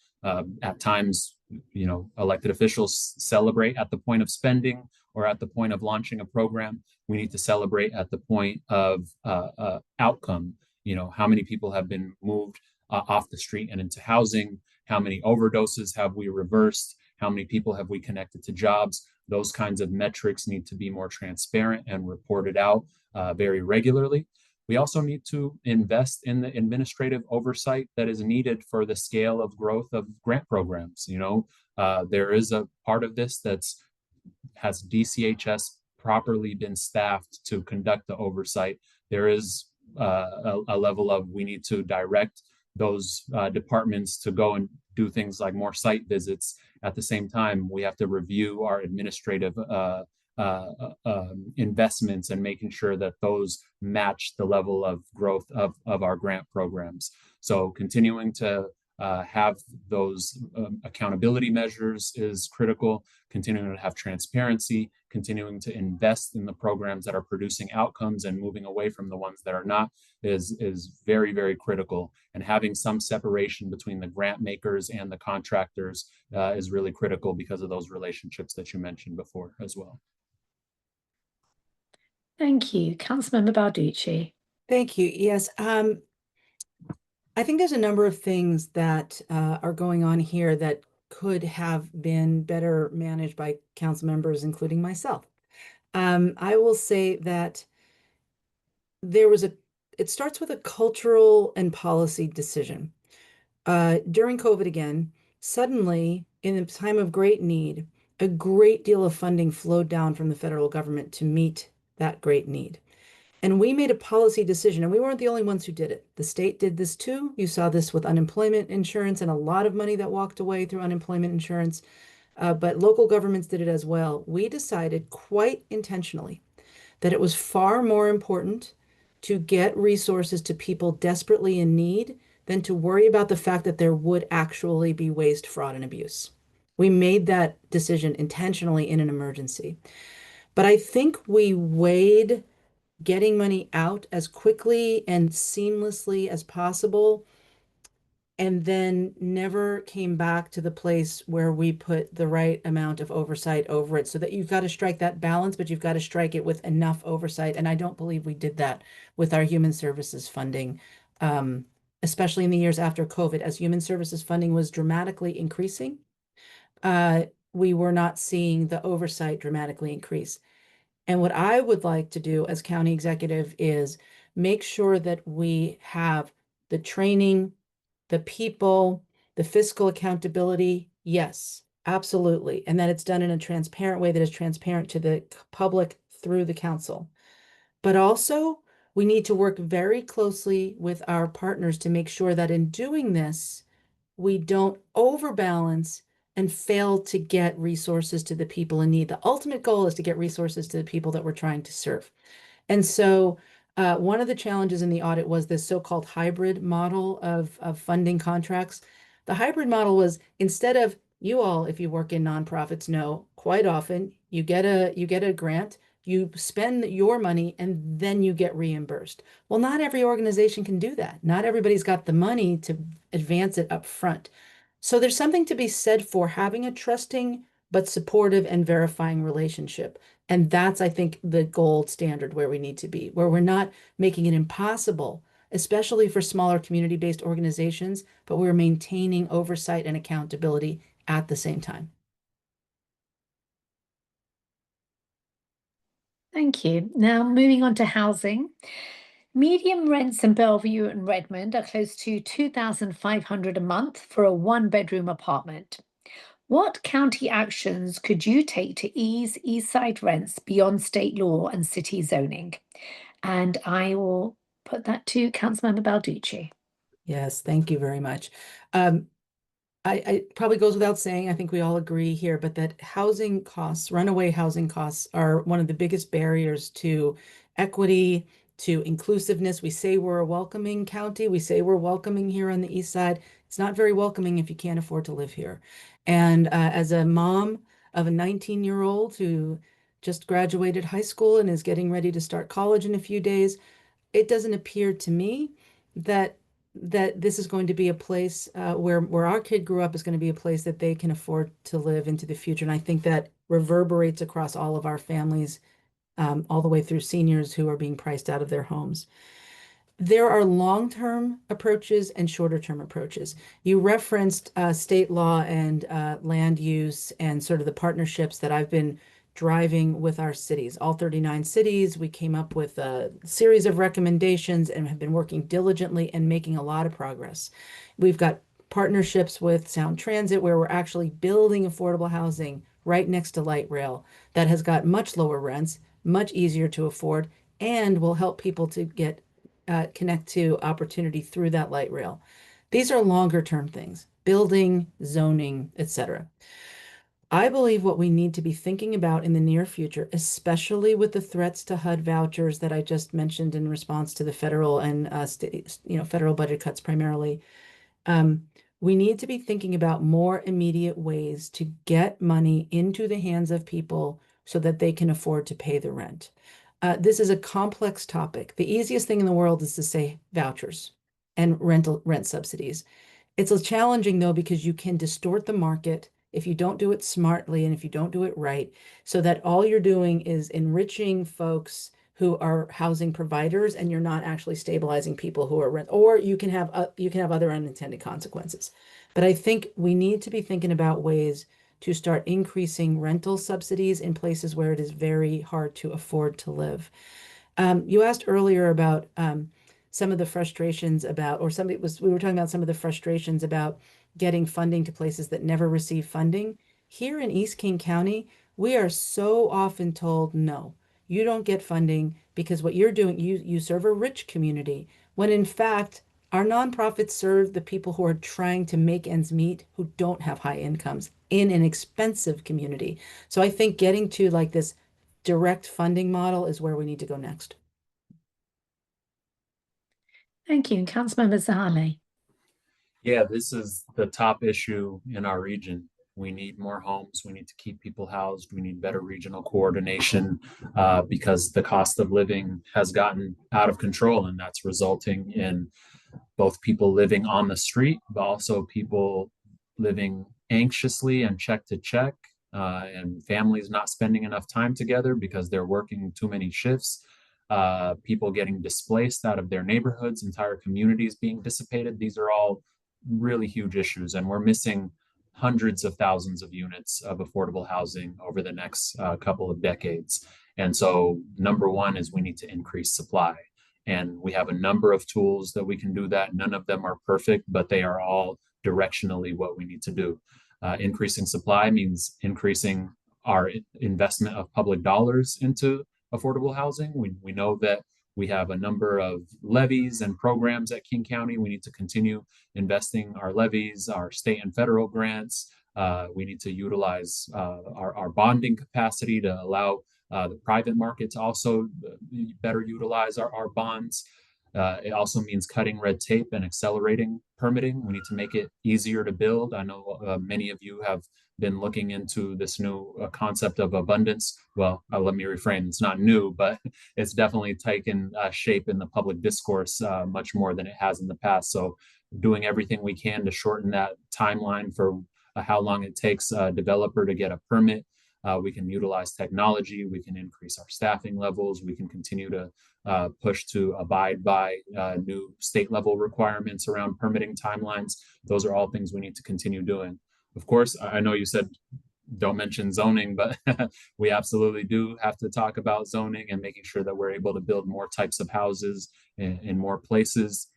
at times, you know, elected officials celebrate at the point of spending or at the point of launching a program. We need to celebrate at the point of outcome. You know, how many people have been moved off the street and into housing? How many overdoses have we reversed? How many people have we connected to jobs? Those kinds of metrics need to be more transparent and reported out very regularly. We also need to invest in the administrative oversight that is needed for the scale of growth of grant programs. You know, there is a part of this has DCHS properly been staffed to conduct the oversight. There is a level of we need to direct those departments to go and do things like more site visits. At the same time, we have to review our administrative investments and making sure that those match the level of growth of our grant programs. So continuing to have those accountability measures is critical, continuing to have transparency, continuing to invest in the programs that are producing outcomes and moving away from the ones that are not is very, very critical. And having some separation between the grant makers and the contractors is really critical because of those relationships that you mentioned before as well. Thank you. Councilmember Balducci. Thank you. Yes. I think there's a number of things that are going on here that could have been better managed by council members, including myself. I will say that it starts with a cultural and policy decision. During COVID again, suddenly in a time of great need, a great deal of funding flowed down from the federal government to meet that great need. And we made a policy decision, and we weren't the only ones who did it. The state did this too. You saw this with unemployment insurance and a lot of money that walked away through unemployment insurance. But local governments did it as well. We decided quite intentionally that it was far more important to get resources to people desperately in need than to worry about the fact that there would actually be waste, fraud, and abuse. We made that decision intentionally in an emergency. But I think we weighed getting money out as quickly and seamlessly as possible, and then never came back to the place where we put the right amount of oversight over it. So that you've got to strike that balance, but you've got to strike it with enough oversight. And I don't believe we did that with our human services funding, especially in the years after COVID, as human services funding was dramatically increasing. We were not seeing the oversight dramatically increase. And what I would like to do as county executive is make sure that we have the training, the people, the fiscal accountability. Yes, absolutely. And that it's done in a transparent way that is transparent to the public through the council. But also, we need to work very closely with our partners to make sure that in doing this, we don't overbalance and fail to get resources to the people in need. The ultimate goal is to get resources to the people that we're trying to serve. And so one of the challenges in the audit was this so-called hybrid model of funding contracts. The hybrid model was, instead of, you all, if you work in nonprofits, know quite often you get a grant, you spend your money, and then you get reimbursed. Well, not every organization can do that. Not everybody's got the money to advance it up front. So there's something to be said for having a trusting but supportive and verifying relationship. And that's, I think, the gold standard where we need to be, where we're not making it impossible, especially for smaller community-based organizations, but we're maintaining oversight and accountability at the same time. Thank you. Now, moving on to housing. Median rents in Bellevue and Redmond are close to $2,500 a month for a one-bedroom apartment. What county actions could you take to ease East Side rents beyond state law and city zoning? And I will put that to Councilmember Balducci. Yes, thank you very much. I probably goes without saying, I think we all agree here, but that housing costs, runaway housing costs, are one of the biggest barriers to equity, to inclusiveness. We say we're a welcoming county. We say we're welcoming here on the East Side. It's not very welcoming if you can't afford to live here. And as a mom of a 19-year-old who just graduated high school and is getting ready to start college in a few days, it doesn't appear to me that this is going to be a place where our kid grew up is going to be a place that they can afford to live into the future. And I think that reverberates across all of our families, all the way through seniors who are being priced out of their homes. There are long-term approaches and shorter-term approaches. You referenced state law and land use and sort of the partnerships that I've been driving with our cities, all 39 cities. We came up with a series of recommendations and have been working diligently and making a lot of progress. We've got partnerships with Sound Transit where we're actually building affordable housing right next to light rail that has got much lower rents, much easier to afford, and will help people to get connect to opportunity through that light rail. These are longer term things, building, zoning, etc. I believe what we need to be thinking about in the near future, especially with the threats to HUD vouchers that I just mentioned in response to the federal and federal budget cuts primarily, we need to be thinking about more immediate ways to get money into the hands of people so that they can afford to pay the rent. This is a complex topic. The easiest thing in the world is to say vouchers and rent subsidies. It's challenging though, because you can distort the market if you don't do it smartly and if you don't do it right, so that all you're doing is enriching folks who are housing providers and you're not actually stabilizing people who are rent, or you can have other unintended consequences. But I think we need to be thinking about ways to start increasing rental subsidies in places where it is very hard to afford to live. You asked earlier about some of the frustrations about, or we were talking about some of the frustrations about getting funding to places that never receive funding. Here in East King County, we are so often told, no, you don't get funding because what you're doing, you serve a rich community, when in fact, our nonprofits serve the people who are trying to make ends meet, who don't have high incomes in an expensive community. So I think getting to like this direct funding model is where we need to go next. Thank you. Councilmember Zahale. Yeah, this is the top issue in our region. We need more homes. We need to keep people housed. We need better regional coordination because the cost of living has gotten out of control, and that's resulting in both people living on the street, but also people living anxiously and check to check, and families not spending enough time together because they're working too many shifts. People getting displaced out of their neighborhoods, entire communities being dissipated. These are all really huge issues, and we're missing hundreds of thousands of units of affordable housing over the next couple of decades. And so number one is we need to increase supply. And we have a number of tools that we can do that. None of them are perfect, but they are all directionally what we need to do. Increasing supply means increasing our investment of public dollars into affordable housing. We know that we have a number of levies and programs at King County. We need to continue investing our levies, our state and federal grants. We need to utilize our bonding capacity to allow the private market to also better utilize our bonds. It also means cutting red tape and accelerating permitting. We need to make it easier to build. I know many of you have been looking into this new concept of abundance. Well, let me reframe, it's not new, but it's definitely taken shape in the public discourse much more than it has in the past. So doing everything we can to shorten that timeline for how long it takes a developer to get a permit. We can utilize technology, we can increase our staffing levels, we can continue to push to abide by new state level requirements around permitting timelines. Those are all things we need to continue doing. Of course, I know you said don't mention zoning, but we absolutely do have to talk about zoning and making sure that we're able to build more types of houses in more places,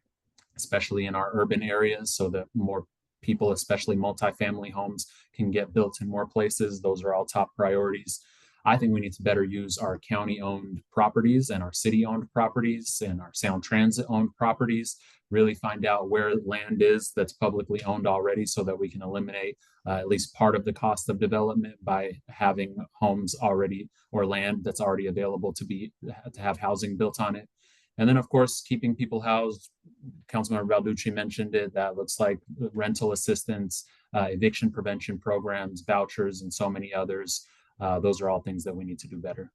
especially in our urban areas, so that more people, especially multifamily homes, can get built in more places. Those are all top priorities. I think we need to better use our county-owned properties and our city-owned properties and our Sound Transit-owned properties, really find out where land is that's publicly owned already so that we can eliminate at least part of the cost of development by having homes already or land that's already available to have housing built on it. And then, of course, keeping people housed. Councilmember Balducci mentioned it. That looks like rental assistance, eviction prevention programs, vouchers, and so many others. Those are all things that we need to do better.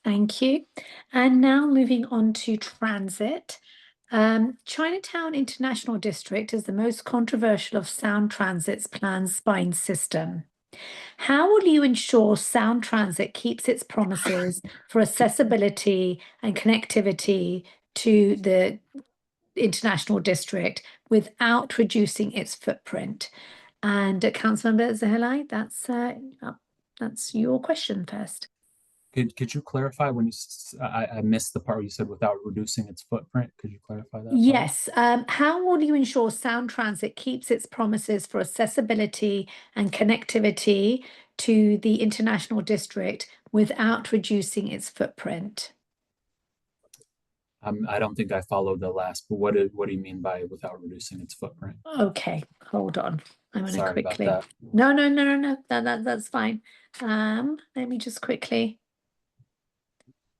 Thank you. And now moving on to transit. Chinatown International District is the most controversial of Sound Transit's planned spine system. How will you ensure Sound Transit keeps its promises for accessibility and connectivity to the International District without reducing its footprint? And Councilmember Zahale, that's your question first. Could you clarify when I missed the part you said without reducing its footprint? Could you clarify that? Yes. How will you ensure Sound Transit keeps its promises for accessibility and connectivity to the International District without reducing its footprint? I don't think I followed the last, but what do you mean by without reducing its footprint? Okay, hold on. I'm going to Sorry quickly. about that. No. That's fine. Let me just quickly.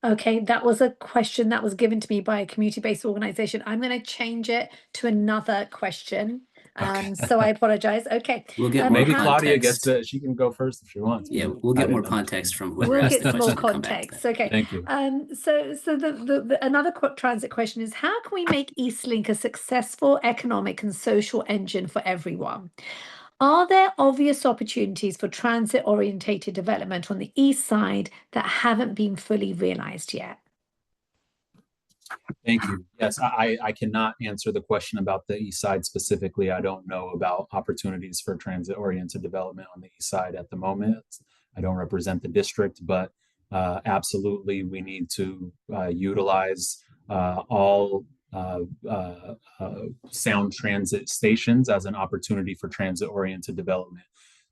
Okay, that was a question that was given to me by a community-based organization. I'm going to change it to another question. Okay. So I apologize. Okay. We'll get more Maybe Claudia context. gets it. She can go first if she wants. Yeah, we'll get more didn't context understand. from whoever We'll asked get the some more question and come back to context. that. Okay. Thank you. So the another transit question is, how can we make Eastlink a successful economic and social engine for everyone? Are there obvious opportunities for transit-orientated development on the east side that haven't been fully realized yet? Thank you. Yes, I cannot answer the question about the east side specifically. I don't know about opportunities for transit-oriented development on the east side at the moment. I don't represent the district, but absolutely we need to utilize all Sound Transit stations as an opportunity for transit-oriented development.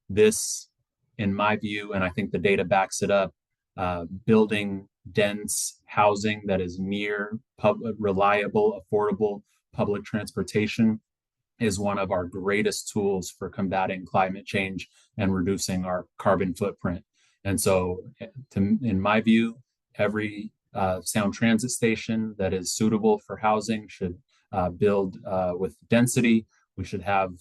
This, in my view, and I think the data backs it up, building dense housing that is near reliable, affordable public transportation is one of our greatest tools for combating climate change and reducing our carbon footprint. And so, in my view, every Sound Transit station that is suitable for housing should build with density. We should have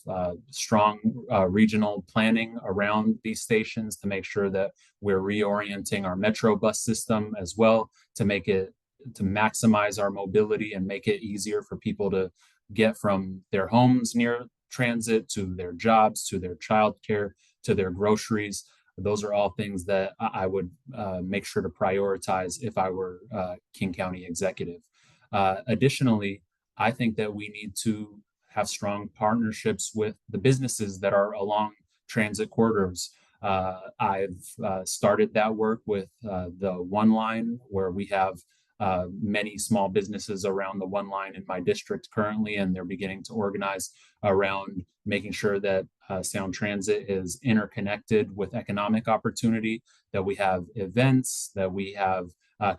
strong regional planning around these stations to make sure that we're reorienting our Metro bus system as well to maximize our mobility and make it easier for people to get from their homes near transit to their jobs, to their childcare, to their groceries. Those are all things that I would make sure to prioritize if I were King County executive. Additionally, I think that we need to have strong partnerships with the businesses that are along transit corridors. I've started that work with the One Line, where we have many small businesses around the One Line in my district currently, and they're beginning to organize around making sure that Sound Transit is interconnected with economic opportunity, that we have events, that we have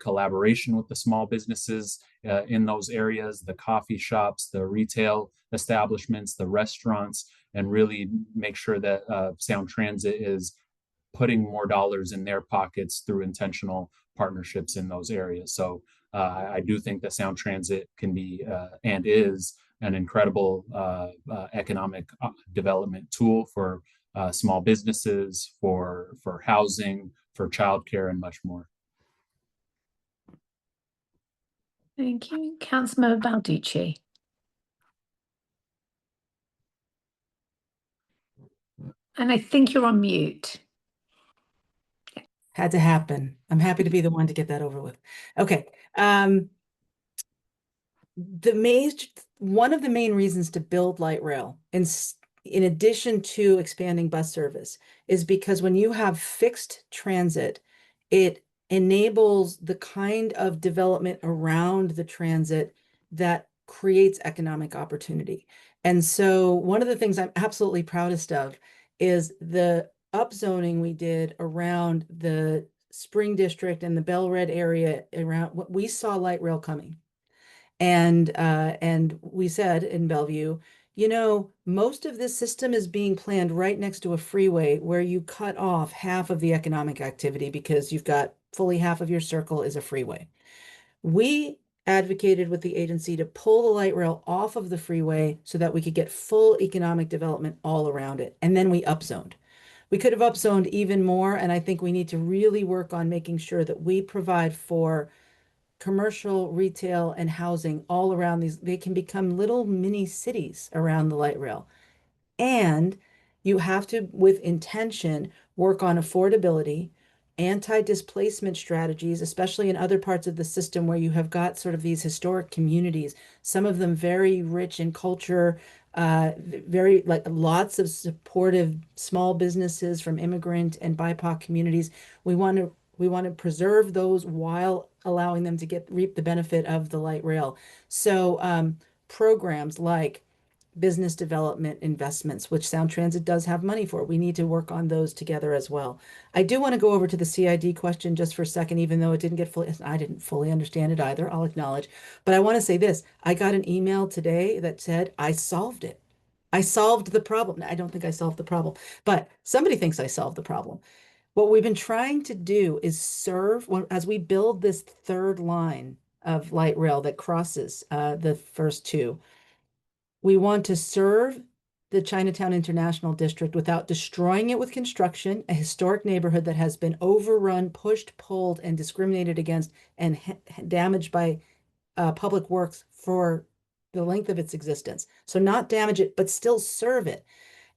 collaboration with the small businesses in those areas, the coffee shops, the retail establishments, the restaurants, and really make sure that Sound Transit is putting more dollars in their pockets through intentional partnerships in those areas. So I do think that Sound Transit can be and is an incredible economic development tool for small businesses, for housing, for childcare, and much more. Thank you. Councilmember Balducci. And I think you're on mute. Had to happen. I'm happy to be the one to get that over with. Okay. One of the main reasons to build light rail, in addition to expanding bus service, is because when you have fixed transit, it enables the kind of development around the transit that creates economic opportunity. And so one of the things I'm absolutely proudest of is the upzoning we did around the Spring District and the Bel-Red area. Around what we saw light rail coming. And we said in Bellevue, you know, most of this system is being planned right next to a freeway where you cut off half of the economic activity because you've got fully half of your circle is a freeway. We advocated with the agency to pull the light rail off of the freeway so that we could get full economic development all around it. And then we upzoned. We could have upzoned even more. And I think we need to really work on making sure that we provide for commercial, retail, and housing all around these. They can become little mini cities around the light rail. And you have to, with intention, work on affordability, anti-displacement strategies, especially in other parts of the system where you have got sort of these historic communities, some of them very rich in culture, very like lots of supportive small businesses from immigrant and BIPOC communities. We want to preserve those while allowing them to reap the benefit of the light rail. So programs like business development investments, which Sound Transit does have money for, we need to work on those together as well. I do want to go over to the CID question just for a second, even though it didn't get fully, I didn't fully understand it either, I'll acknowledge. But I want to say this, I got an email today that said, I solved it. I solved the problem. I don't think I solved the problem, but somebody thinks I solved the problem. What we've been trying to do is serve, as we build this third line of light rail that crosses the first two, we want to serve the Chinatown International District without destroying it with construction, a historic neighborhood that has been overrun, pushed, pulled, and discriminated against and damaged by public works for the length of its existence. So not damage it, but still serve it.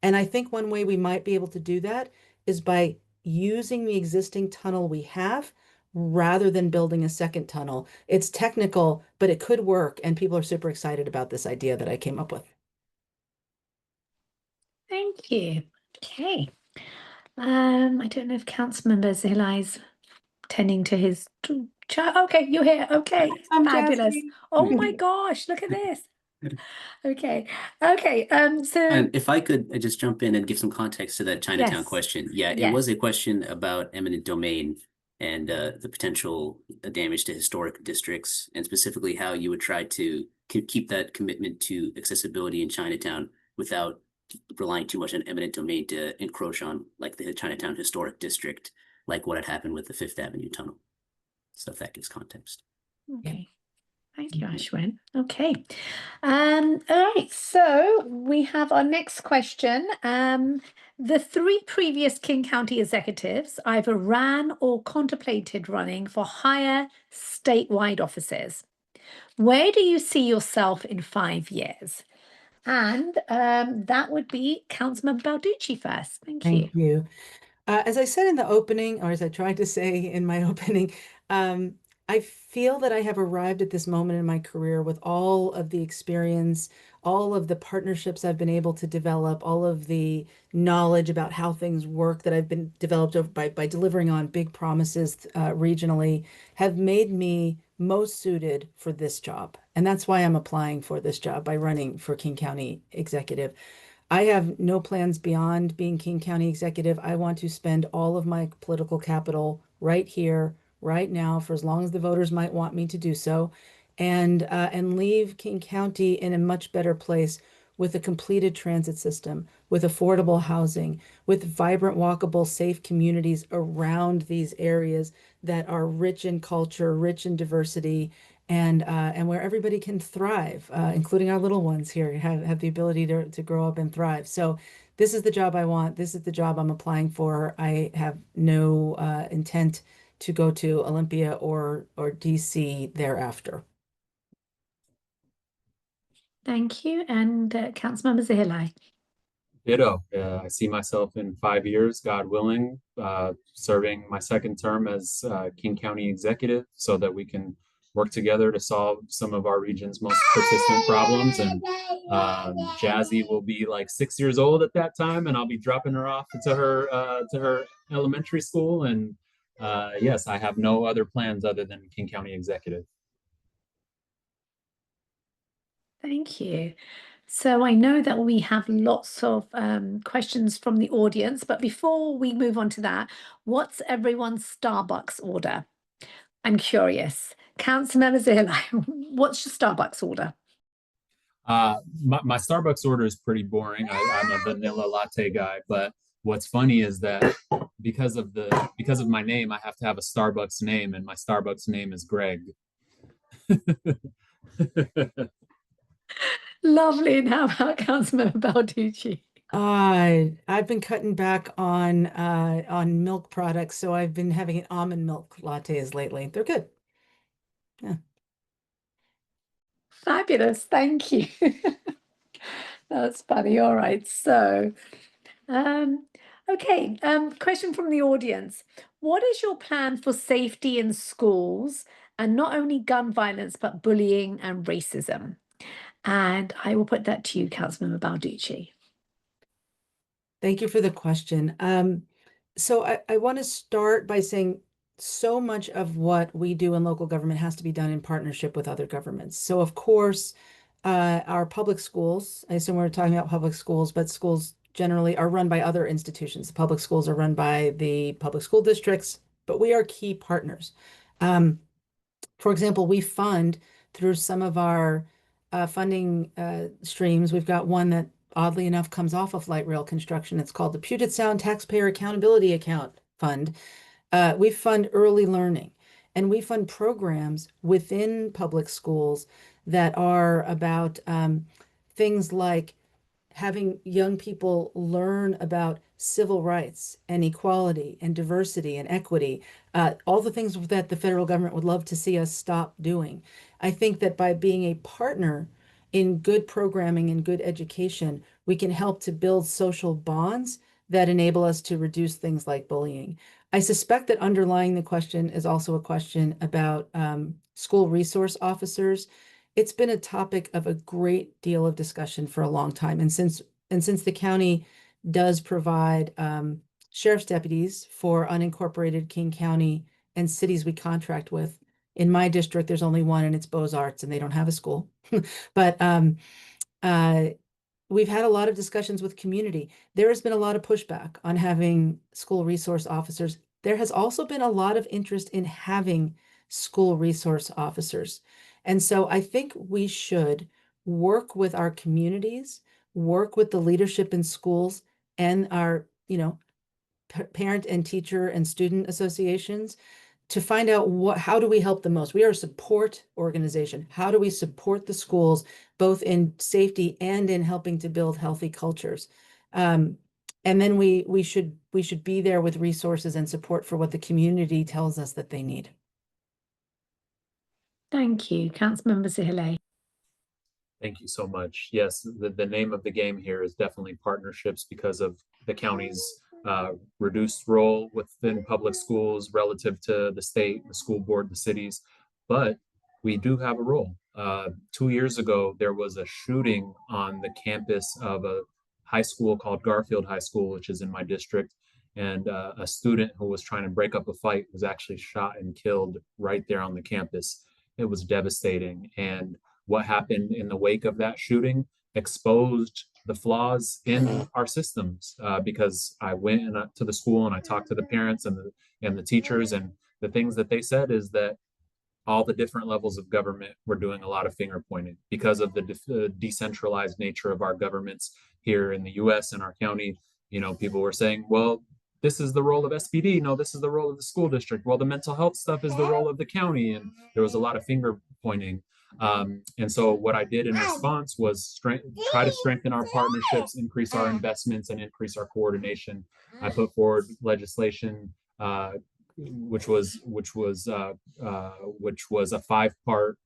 And I think one way we might be able to do that is by using the existing tunnel we have rather than building a second tunnel. It's technical, but it could work. And people are super excited about this idea that I came up with. Thank you. Okay. I don't know if Councilmember Zilai's tending to his child. Okay, you're here. Okay, fabulous. Jasmine. Oh my gosh, look at this. Okay. Okay. So And if I could just jump in and give some context to that Chinatown Yes. question. Yeah, it Yes. was a question about eminent domain. and the potential damage to historic districts, and specifically how you would try to keep that commitment to accessibility in Chinatown without relying too much on eminent domain to encroach on like the Chinatown Historic District, like what had happened with the Fifth Avenue Tunnel. So if that gives context. Okay. Thank you, Ashwin. Okay. All right. So we have our next question. The 3 previous King County executives either ran or contemplated running for higher statewide offices. Where do you see yourself in 5 years? And that would be Councilman Balducci first. Thank you. Thank you. As I said in the opening, or as I tried to say in my opening, I feel that I have arrived at this moment in my career with all of the experience, all of the partnerships I've been able to develop, all of the knowledge about how things work that I've been developed over by delivering on big promises regionally, have made me most suited for this job. And that's why I'm applying for this job by running for King County Executive. I have no plans beyond being King County Executive. I want to spend all of my political capital right here, right now, for as long as the voters might want me to do so, and leave King County in a much better place with a completed transit system, with affordable housing, with vibrant, walkable, safe communities around these areas that are rich in culture, rich in diversity, and where everybody can thrive, including our little ones here, have the ability to grow up and thrive. So this is the job I want. This is the job I'm applying for. I have no intent to go to Olympia or DC thereafter. Thank you. And Councilmember Zahilai. Ditto. I see myself in 5 years, God willing, serving my second term as King County Executive so that we can work together to solve some of our region's most persistent problems. And Jazzy will be like 6 years old at that time, and I'll be dropping her off to her elementary school. And yes, I have no other plans other than King County Executive. Thank you. So I know that we have lots of questions from the audience, but before we move on to that, what's everyone's Starbucks order? I'm curious. Councilmember Zahilai, what's your Starbucks order? My Starbucks order is pretty boring. I'm a vanilla latte guy, but what's funny is that because of my name, I have to have a Starbucks name, and my Starbucks name is Greg. Lovely. And how about Councilmember Balducci? I've been cutting back on milk products, so I've been having almond milk lattes lately. They're good. Yeah. Fabulous. Thank you. That's funny. All right. So, okay. Question from the audience. What is your plan for safety in schools, and not only gun violence, but bullying and racism? And I will put that to you, Councilmember Balducci. Thank you for the question. So I want to start by saying so much of what we do in local government has to be done in partnership with other governments. So of course, our public schools, I assume we're talking about public schools, but schools generally are run by other institutions. The public schools are run by the public school districts, but we are key partners. For example, we fund through some of our funding streams. We've got one that oddly enough comes off of light rail construction. It's called the Puget Sound Taxpayer Accountability Account Fund. We fund early learning, and we fund programs within public schools that are about things like having young people learn about civil rights and equality and diversity and equity, all the things that the federal government would love to see us stop doing. I think that by being a partner in good programming and good education, we can help to build social bonds that enable us to reduce things like bullying. I suspect that underlying the question is also a question about school resource officers. It's been a topic of a great deal of discussion for a long time. And since the county does provide sheriff's deputies for unincorporated King County and cities we contract with, in my district, there's only one, and it's Beaux-Arts, and they don't have a school. But we've had a lot of discussions with community. There has been a lot of pushback on having school resource officers there has also been a lot of interest in having school resource officers. And so I think we should work with our communities, work with the leadership in schools and our, parent and teacher and student associations to find out how do we help the most. We are a support organization. How do we support the schools, both in safety and in helping to build healthy cultures? And then we should be there with resources and support for what the community tells us that they need. Thank you, Councilmember Zihile. Thank you so much. Yes, the name of the game here is definitely partnerships because of the county's reduced role within public schools relative to the state, the school board, the cities. But we do have a role. 2 years ago, there was a shooting on the campus of a high school called Garfield High School, which is in my district. And a student who was trying to break up a fight was actually shot and killed right there on the campus. It was devastating. And what happened in the wake of that shooting exposed the flaws in our systems, because I went to the school and I talked to the parents and the teachers, and the things that they said is that all the different levels of government were doing a lot of finger pointing because of the decentralized nature of our governments here in the US and our county. People were saying, well, this is the role of SPD. No, this is the role of the school district. Well, the mental health stuff is the role of the county. And there was a lot of finger pointing. And so what I did in response was try to strengthen our partnerships, increase our investments, and increase our coordination. I put forward legislation, which was a 5-part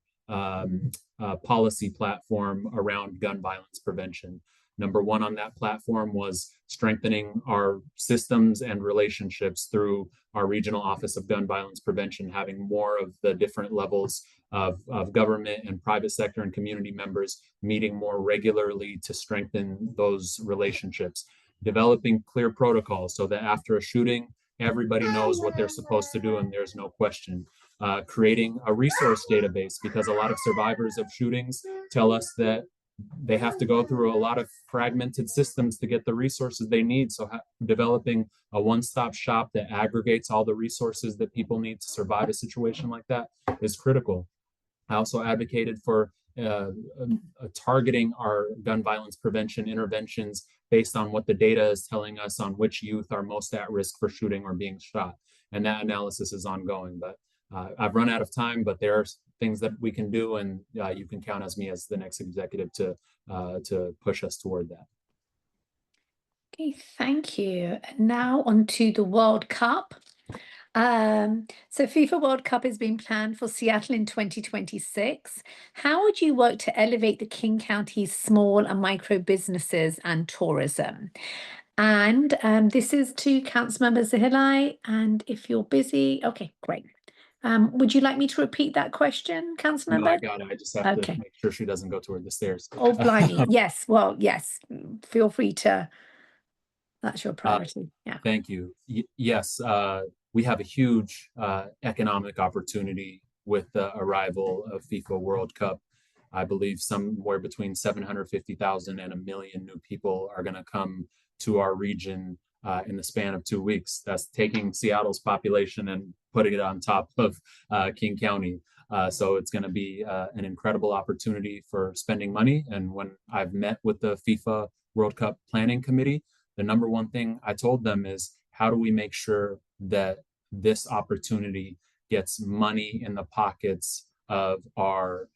policy platform around gun violence prevention. Number one on that platform was strengthening our systems and relationships through our regional office of gun violence prevention, having more of the different levels of government and private sector and community members meeting more regularly to strengthen those relationships, developing clear protocols so that after a shooting, everybody knows what they're supposed to do and there's no question. Creating a resource database, because a lot of survivors of shootings tell us that they have to go through a lot of fragmented systems to get the resources they need. So developing a one-stop shop that aggregates all the resources that people need to survive a situation like that is critical. I also advocated for targeting our gun violence prevention interventions based on what the data is telling us on which youth are most at risk for shooting or being shot. And that analysis is ongoing, but I've run out of time, but there are things that we can do, and you can count as me as the next executive to push us toward that. Okay, thank you. And now on to the World Cup. So FIFA World Cup is being planned for Seattle in 2026. How would you work to elevate the King County's small and micro businesses and tourism? And this is to Councilmember Zihile. And if you're busy, okay, great. Would you like me to repeat that question, Councilmember? No, I got it. I just have Okay. to make sure she doesn't go toward the stairs. Oh, blimey. Yes. Well, yes. Feel free to. That's your priority. Yeah. Thank you. Yes, we have a huge economic opportunity with the arrival of FIFA World Cup. I believe somewhere between 750,000 and 1 million new people are going to come to our region in the span of 2 weeks. That's taking Seattle's population and putting it on top of King County. So it's going to be an incredible opportunity for spending money. And when I've met with the FIFA World Cup Planning Committee, the number one thing I told them is, how do we make sure that this opportunity gets money in the pockets of our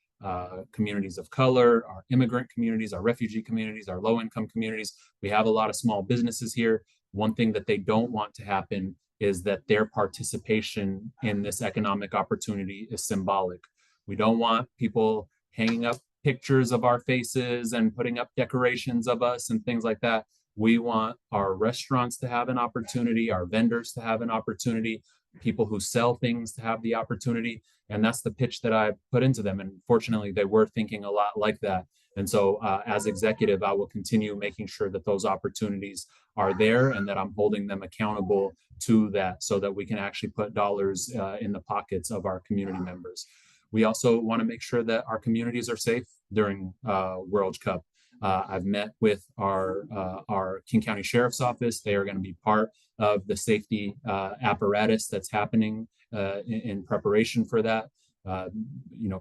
communities of color, our immigrant communities, our refugee communities, our low-income communities. We have a lot of small businesses here. One thing that they don't want to happen is that their participation in this economic opportunity is symbolic. We don't want people hanging up pictures of our faces and putting up decorations of us and things like that. We want our restaurants to have an opportunity, our vendors to have an opportunity, people who sell things to have the opportunity. And that's the pitch that I put into them. And fortunately, they were thinking a lot like that. And so as executive, I will continue making sure that those opportunities are there and that I'm holding them accountable to that so that we can actually put dollars in the pockets of our community members. We also want to make sure that our communities are safe during World Cup. I've met with our King County Sheriff's Office. They are going to be part of the safety apparatus that's happening in preparation for that.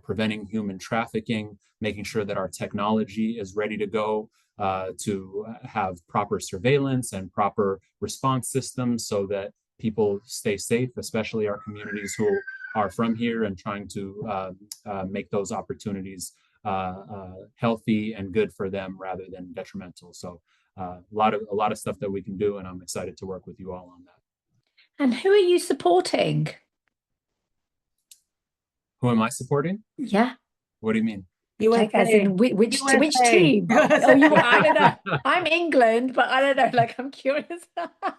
Preventing human trafficking, making sure that our technology is ready to go to have proper surveillance and proper response systems so that people stay safe, especially our communities who are from here, and trying to make those opportunities healthy and good for them rather than detrimental. So a lot of stuff that we can do, and I'm excited to work with you all on that. And who are you supporting? Who am I supporting? Yeah. What do you mean? Like as in which USA. team? Oh, you, I don't know. I'm England, but I don't know. Like, I'm curious.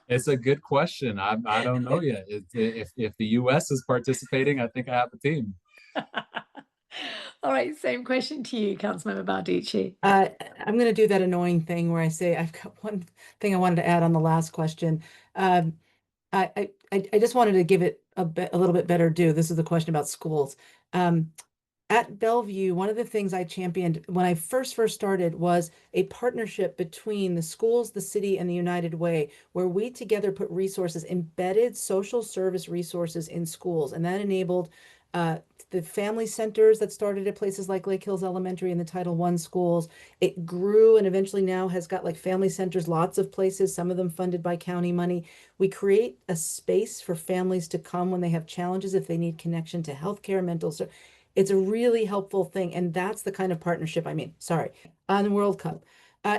It's a good question. I don't know yet. If the US is participating, I think I have a team. All right, same question to you, Councilmember Balducci. I'm going to do that annoying thing where I say I've got one thing I wanted to add on the last question. I just wanted to give it a little bit better due. This is the question about schools. At Bellevue, one of the things I championed when I first started was a partnership between the schools, the city, and the United Way, where we together put resources, embedded social service resources in schools. And that enabled the family centers that started at places like Lake Hills Elementary and the Title I schools. It grew and eventually now has got like family centers, lots of places, some of them funded by county money. We create a space for families to come when they have challenges, if they need connection to healthcare, mental service. It's a really helpful thing. And that's the kind of partnership I mean. Sorry. On the World Cup.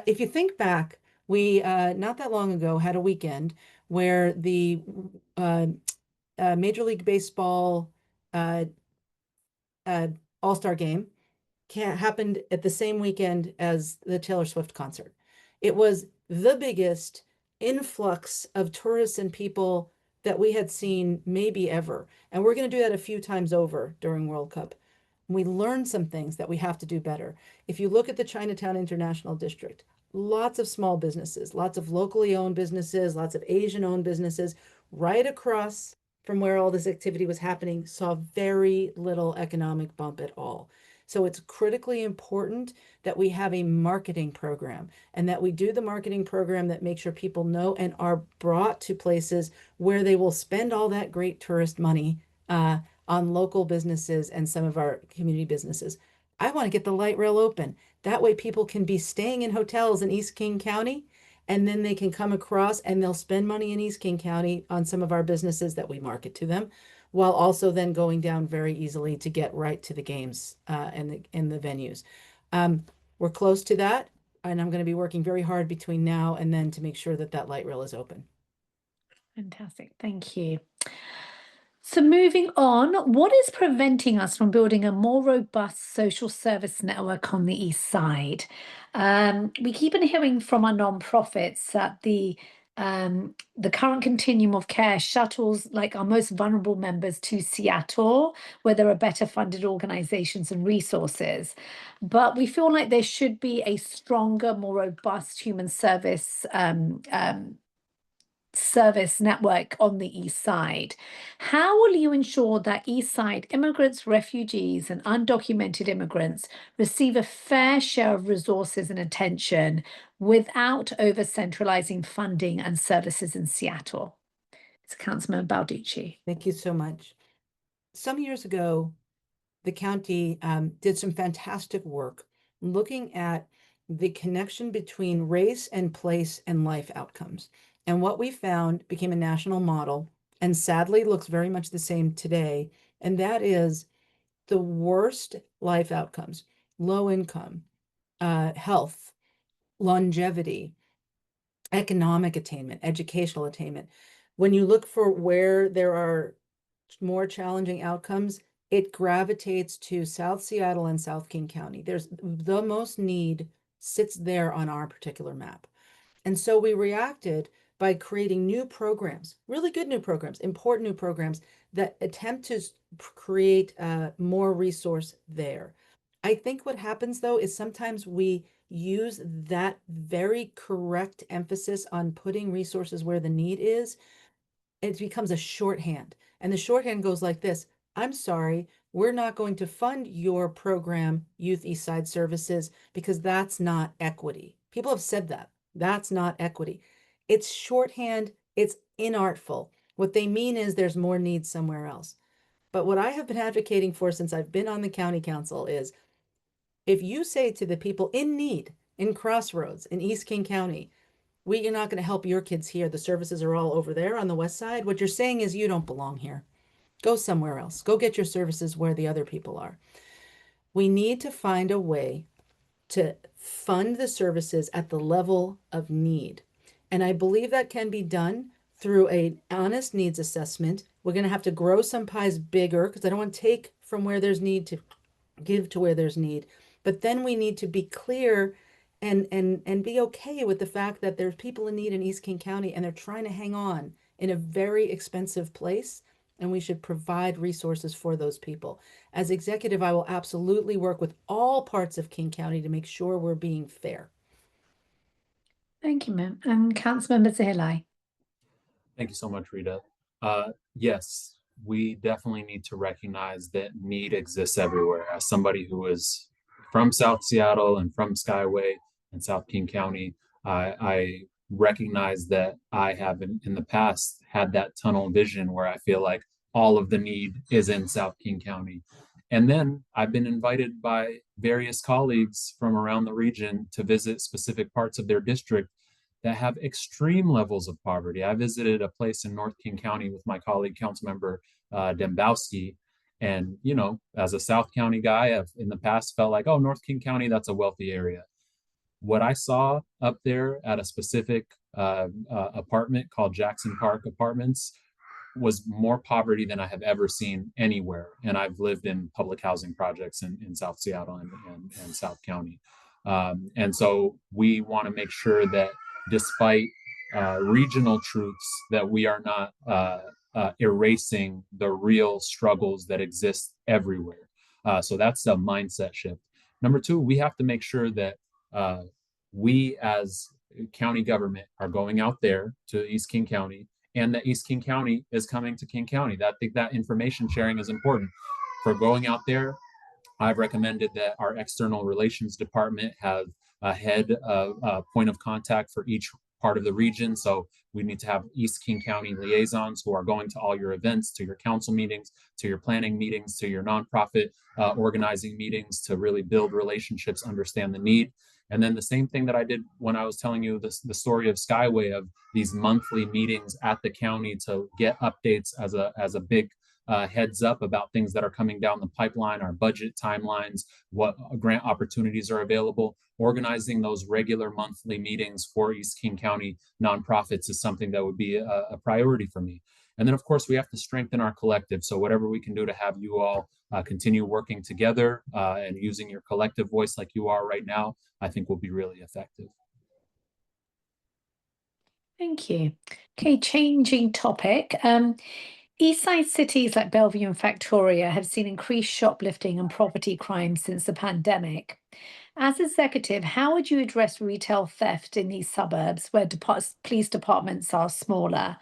If you think back, we not that long ago had a weekend where the Major League Baseball All-Star game happened at the same weekend as the Taylor Swift concert. It was the biggest influx of tourists and people that we had seen maybe ever. And we're going to do that a few times over during World Cup. We learned some things that we have to do better. If you look at the Chinatown International District, lots of small businesses, lots of locally owned businesses, lots of Asian owned businesses, right across from where all this activity was happening, saw very little economic bump at all. So it's critically important that we have a marketing program and that we do the marketing program that makes sure people know and are brought to places where they will spend all that great tourist money on local businesses and some of our community businesses. I want to get the light rail open. That way people can be staying in hotels in East King County, and then they can come across and they'll spend money in East King County on some of our businesses that we market to them, while also then going down very easily to get right to the games and the venues. We're close to that, and I'm going to be working very hard between now and then to make sure that that light rail is open. Fantastic. Thank you. So moving on, what is preventing us from building a more robust social service network on the East Side? We keep on hearing from our nonprofits that the current continuum of care shuttles like our most vulnerable members to Seattle, where there are better funded organizations and resources. But we feel like there should be a stronger, more robust human service service network on the East Side. How will you ensure that East Side immigrants, refugees, and undocumented immigrants receive a fair share of resources and attention without over centralizing funding and services in Seattle? It's Councilman Balducci. Thank you so much. Some years ago, the county did some fantastic work looking at the connection between race and place and life outcomes. And what we found became a national model, and sadly looks very much the same today. And that is the worst life outcomes: low income, health, longevity, economic attainment, educational attainment. When you look for where there are more challenging outcomes, it gravitates to South Seattle and South King County. There's the most need sits there on our particular map. And so we reacted by creating new programs, really good new programs, important new programs that attempt to create more resource there. I think what happens though is sometimes we use that very correct emphasis on putting resources where the need is. It becomes a shorthand, and the shorthand goes like this: I'm sorry, we're not going to fund your program, Youth East Side Services, because that's not equity. People have said that. That's not equity. It's shorthand, it's inartful. What they mean is there's more need somewhere else. But what I have been advocating for since I've been on the county council is if you say to the people in need in Crossroads in East King County, you're not going to help your kids here. The services are all over there on the west side. What you're saying is you don't belong here. Go somewhere else. Go get your services where the other people are. We need to find a way to fund the services at the level of need. And I believe that can be done through an honest needs assessment. We're going to have to grow some pies bigger because I don't want to take from where there's need to give to where there's need. But then we need to be clear and be okay with the fact that there's people in need in East King County and they're trying to hang on in a very expensive place, and we should provide resources for those people. As executive, I will absolutely work with all parts of King County to make sure we're being fair. Thank you, ma'am. And Councilmember Zahilai. Thank you so much, Rita. Yes, we definitely need to recognize that need exists everywhere. As somebody who is from South Seattle and from Skyway and South King County, I recognize that I have in the past had that tunnel vision where I feel like all of the need is in South King County. And then I've been invited by various colleagues from around the region to visit specific parts of their district that have extreme levels of poverty. I visited a place in North King County with my colleague, Councilmember Dembowski. And, you know, as a South County guy, I've in the past felt like, oh, North King County, that's a wealthy area. What I saw up there at a specific apartment called Jackson Park Apartments was more poverty than I have ever seen anywhere. And I've lived in public housing projects in South Seattle and South County. And so we want to make sure that despite regional truths, that we are not erasing the real struggles that exist everywhere. So that's a mindset shift. Number two, we have to make sure that we as county government are going out there to East King County, and that East King County is coming to King County. I think that information sharing is important. For going out there, I've recommended that our external relations department have a head point of contact for each part of the region. So we need to have East King County liaisons who are going to all your events, to your council meetings, to your planning meetings, to your nonprofit organizing meetings, to really build relationships, understand the need. And then the same thing that I did when I was telling you the story of Skyway, of these monthly meetings at the county to get updates as a big heads up about things that are coming down the pipeline, our budget timelines, what grant opportunities are available. Organizing those regular monthly meetings for East King County nonprofits is something that would be a priority for me. And then, of course, we have to strengthen our collective. So whatever we can do to have you all continue working together and using your collective voice like you are right now, I think will be really effective. Thank you. Okay, changing topic. Eastside cities like Bellevue and Factoria have seen increased shoplifting and property crime since the pandemic. As executive, how would you address retail theft in these suburbs where police departments are smaller?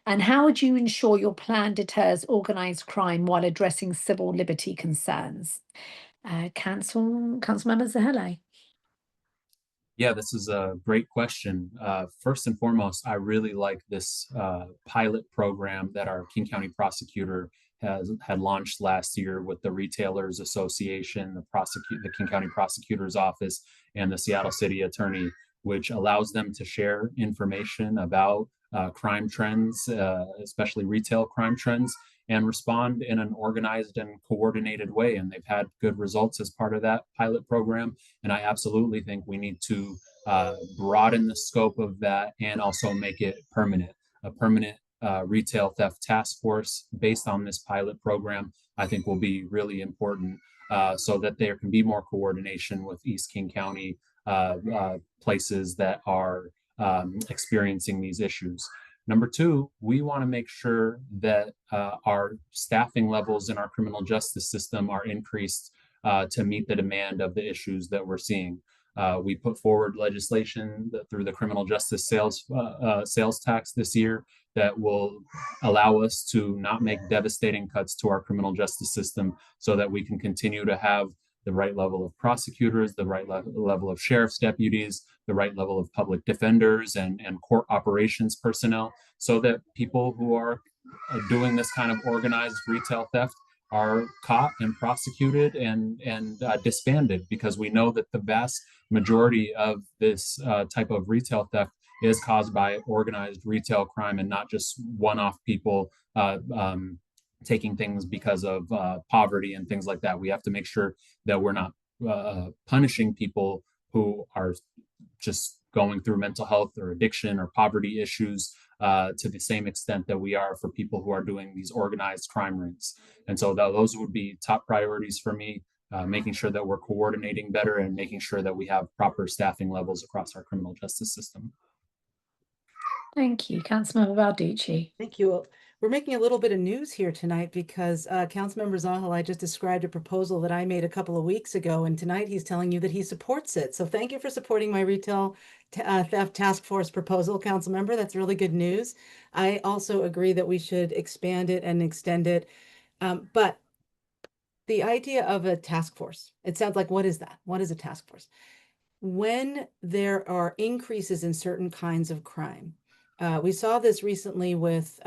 And how would you ensure your plan deters organized crime while addressing civil liberty concerns? Councilmember Zahilai. Yeah, this is a great question. First and foremost, I really like this pilot program that our King County prosecutor had launched last year with the Retailers Association, the King County Prosecutor's Office, and the Seattle City Attorney, which allows them to share information about crime trends, especially retail crime trends, and respond in an organized and coordinated way. And they've had good results as part of that pilot program. And I absolutely think we need to broaden the scope of that and also make it permanent. A permanent retail theft task force based on this pilot program, I think will be really important so that there can be more coordination with East King County places that are experiencing these issues. Number two, we want to make sure that our staffing levels in our criminal justice system are increased to meet the demand of the issues that we're seeing. We put forward legislation through the criminal justice sales tax this year that will allow us to not make devastating cuts to our criminal justice system so that we can continue to have the right level of prosecutors, the right level of sheriff's deputies, the right level of public defenders and court operations personnel, so that people who are doing this kind of organized retail theft are caught and prosecuted and disbanded, because we know that the vast majority of this type of retail theft is caused by organized retail crime and not just one-off people taking things because of poverty and things like that. We have to make sure that we're not punishing people who are just going through mental health or addiction or poverty issues to the same extent that we are for people who are doing these organized crime rings. And so those would be top priorities for me, making sure that we're coordinating better and making sure that we have proper staffing levels across our criminal justice system. Thank you, Councilmember Balducci. Thank you. We're making a little bit of news here tonight because Councilmember Zahal just described a proposal that I made a couple of weeks ago, and tonight he's telling you that he supports it. So thank you for supporting my retail theft task force proposal, Councilmember. That's really good news. I also agree that we should expand it and extend it. But the idea of a task force, it sounds like, what is that? What is a task force? When there are increases in certain kinds of crime, we saw this recently with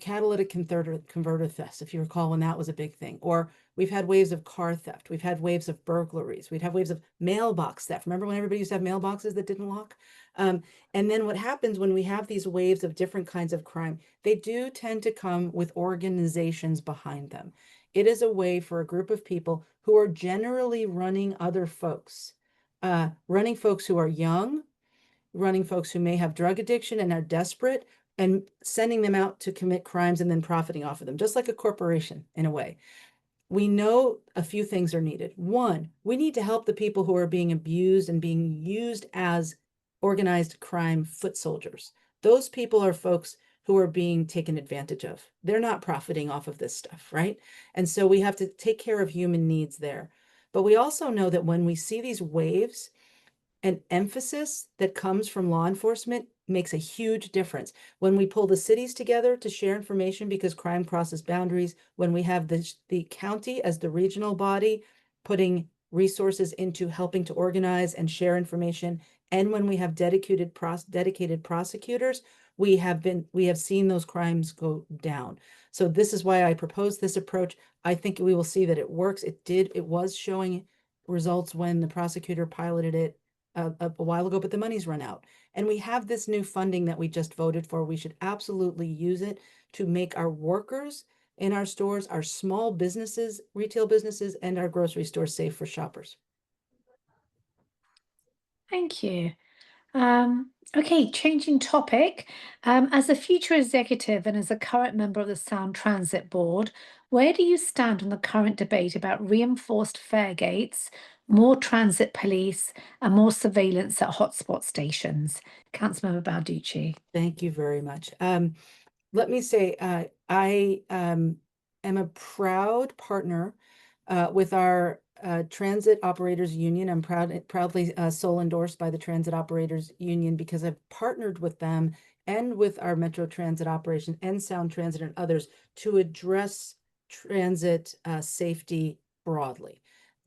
catalytic converter thefts, if you recall, when that was a big thing. Or we've had waves of car theft. We've had waves of burglaries. We'd have waves of mailbox theft. Remember when everybody used to have mailboxes that didn't lock? And then what happens when we have these waves of different kinds of crime, they do tend to come with organizations behind them. It is a way for a group of people who are generally running other folks, running folks who are young, running folks who may have drug addiction and are desperate, and sending them out to commit crimes and then profiting off of them, just like a corporation in a way. We know a few things are needed. One, we need to help the people who are being abused and being used as organized crime foot soldiers. Those people are folks who are being taken advantage of. They're not profiting off of this stuff, right? And so we have to take care of human needs there. But we also know that when we see these waves, an emphasis that comes from law enforcement makes a huge difference. When we pull the cities together to share information because crime crosses boundaries, when we have the county as the regional body putting resources into helping to organize and share information, and when we have dedicated prosecutors, we have seen those crimes go down. So this is why I proposed this approach. I think we will see that it works. It was showing results when the prosecutor piloted it a while ago, but the money's run out. And we have this new funding that we just voted for. We should absolutely use it to make our workers in our stores, our small businesses, retail businesses, and our grocery stores safe for shoppers. Thank you. Okay, changing topic. As a future executive and as a current member of the Sound Transit Board, where do you stand on the current debate about reinforced fare gates, more transit police, and more surveillance at hotspot stations? Councilmember Balducci. Thank you very much. Let me say, I am a proud partner with our Transit Operators Union. I'm proudly sole endorsed by the Transit Operators Union because I've partnered with them and with our Metro Transit Operation and Sound Transit and others to address transit safety broadly.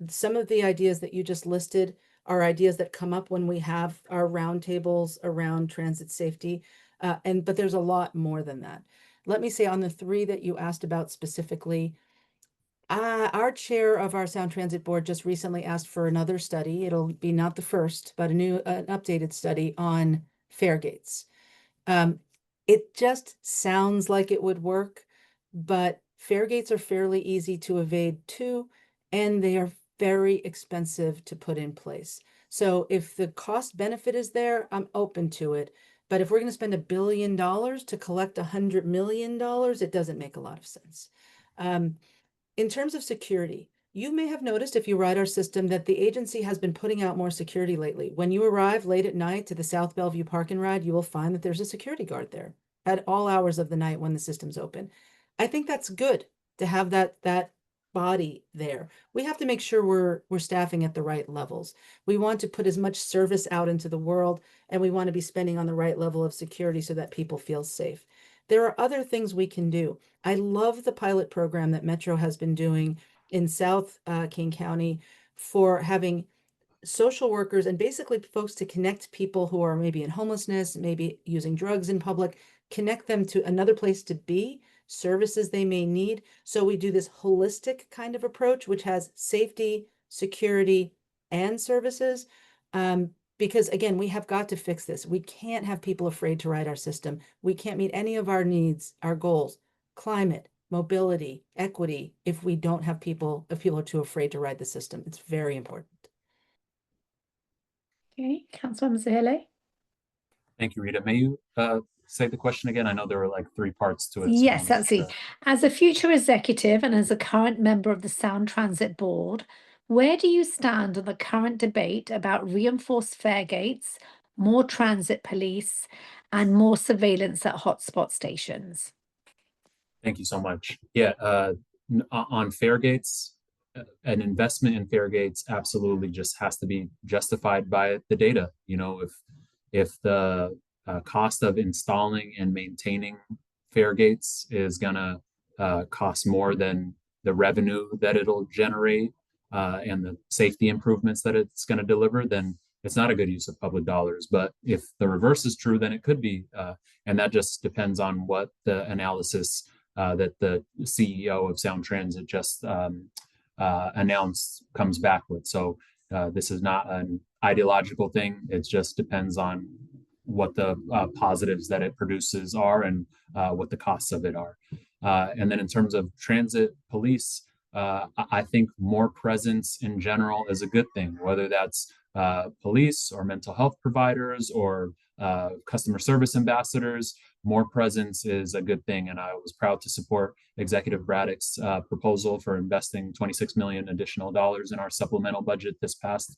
Some of the ideas that you just listed are ideas that come up when we have our roundtables around transit safety, but there's a lot more than that. Let me say on the three that you asked about specifically, our chair of our Sound Transit Board just recently asked for another study. It'll be not the first, but an updated study on fare gates. It just sounds like it would work, but fare gates are fairly easy to evade too, and they are very expensive to put in place. So if the cost benefit is there, I'm open to it. But if we're going to spend $1 billion to collect $100 million, it doesn't make a lot of sense. In terms of security, you may have noticed if you ride our system that the agency has been putting out more security lately. When you arrive late at night to the South Bellevue Park and Ride, you will find that there's a security guard there at all hours of the night when the system's open. I think that's good to have that body there. We have to make sure we're staffing at the right levels. We want to put as much service out into the world, and we want to be spending on the right level of security so that people feel safe. there are other things we can do. I love the pilot program that Metro has been doing in South King County for having social workers and basically folks to connect people who are maybe in homelessness, maybe using drugs in public, connect them to another place to be, services they may need. So we do this holistic kind of approach, which has safety, security, and services. Because again, we have got to fix this. We can't have people afraid to ride our system. We can't meet any of our needs, our goals, climate, mobility, equity, if we don't have people, if people are too afraid to ride the system. It's very important. Okay, Councilmember Zahile. Thank you, Rita. May you say the question again? I know there were like three parts to it. so Yes, I missed absolutely. As a future executive and as a current member of the Sound Transit Board, where do you stand on the current debate about reinforced fare gates, more transit police, and more surveillance at hotspot stations? Thank you so much. Yeah, on fare gates, an investment in fare gates absolutely just has to be justified by the data. You know, if the cost of installing and maintaining fare gates is gonna cost more than the revenue that it'll generate and the safety improvements that it's going to deliver, then it's not a good use of public dollars. But if the reverse is true, then it could be, and that just depends on what the analysis that the CEO of Sound Transit just announced comes back with. So this is not an ideological thing. It just depends on what the positives that it produces are and what the costs of it are. And then in terms of transit police, I think more presence in general is a good thing, whether that's police or mental health providers or customer service ambassadors. More presence is a good thing. And I was proud to support Executive Braddock's proposal for investing $26 million additional dollars in our supplemental budget this past